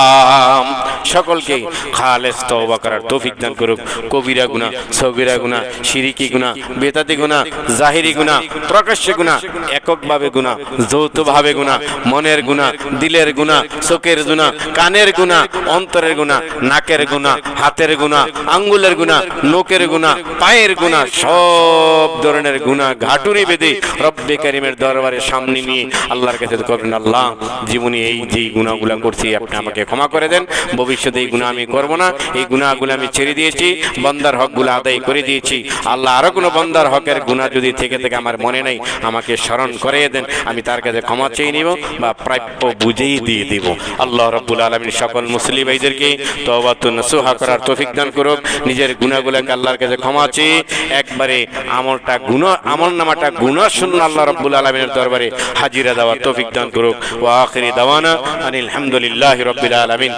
সকলকে খালেস তওবা করার তৌফিক দান করুক। কবিরা গুনাহ, সগীরা গুনাহ, শিরকি গুনাহ, বেদাতি গুনাহ, জাহিরি গুনাহ, প্রকাশ্য গুনাহ, এককভাবে গুনাহ, যৌথভাবে গুনাহ, মনের গুনাহ, দিলের গুনাহ, চোখের গুনাহ, কানের গুনাহ, অন্তরের গুনাহ, নাকের গুনাহ, হাতের গুনাহ, আঙ্গুলের গুনাহ, নোকের গুনাহ, পায়ের গুনাহ, সব ধরনের গুনাহ ঘাটুরি বেঁধে রব্বে কারীমের দরবারে সামনে নিয়ে আল্লাহর কাছে করবেন, আল্লাহ জীবনে এই যে গুনাহগুলো করছি আপনি আমাকে ক্ষমা করে দেন, ভবিষ্যতে এই গুনাহ আমি করব না, এই গুনাহগুলো আমি ছেড়ে দিয়েছি, বান্দার হকগুলো আদায় করে দিয়েছি। আল্লাহ আরো কোনো বান্দার হকের গুনাহ যদি থেকে থেকে আমার মনে নাই আমাকে স্মরণ করিয়ে দেন, আমি তার কাছে ক্ষমা চেয়ে নিব বা প্রাপ্য বুঝেই দিয়ে দিব। আল্লাহ রাব্বুল আলামিন সকল মুসলিম ভাইদেরকে তওবাতুন নাসুহা করার তৌফিক দান করুক। নিজের গুনাহগুলোকে আল্লাহর কাছে ক্ষমা চেয়ে একবারে আমলটা গুনাহ, আমলনামাটা গুনাহ শূন্য আল্লাহ রাব্বুল আলামিনের দরবারে হাজিরা দেওয়ার তৌফিক দান করুক। ওয়া আখিরি দাওয়ানা আনিল হামদুলিল্লাহি রাব্বিল আলামিন।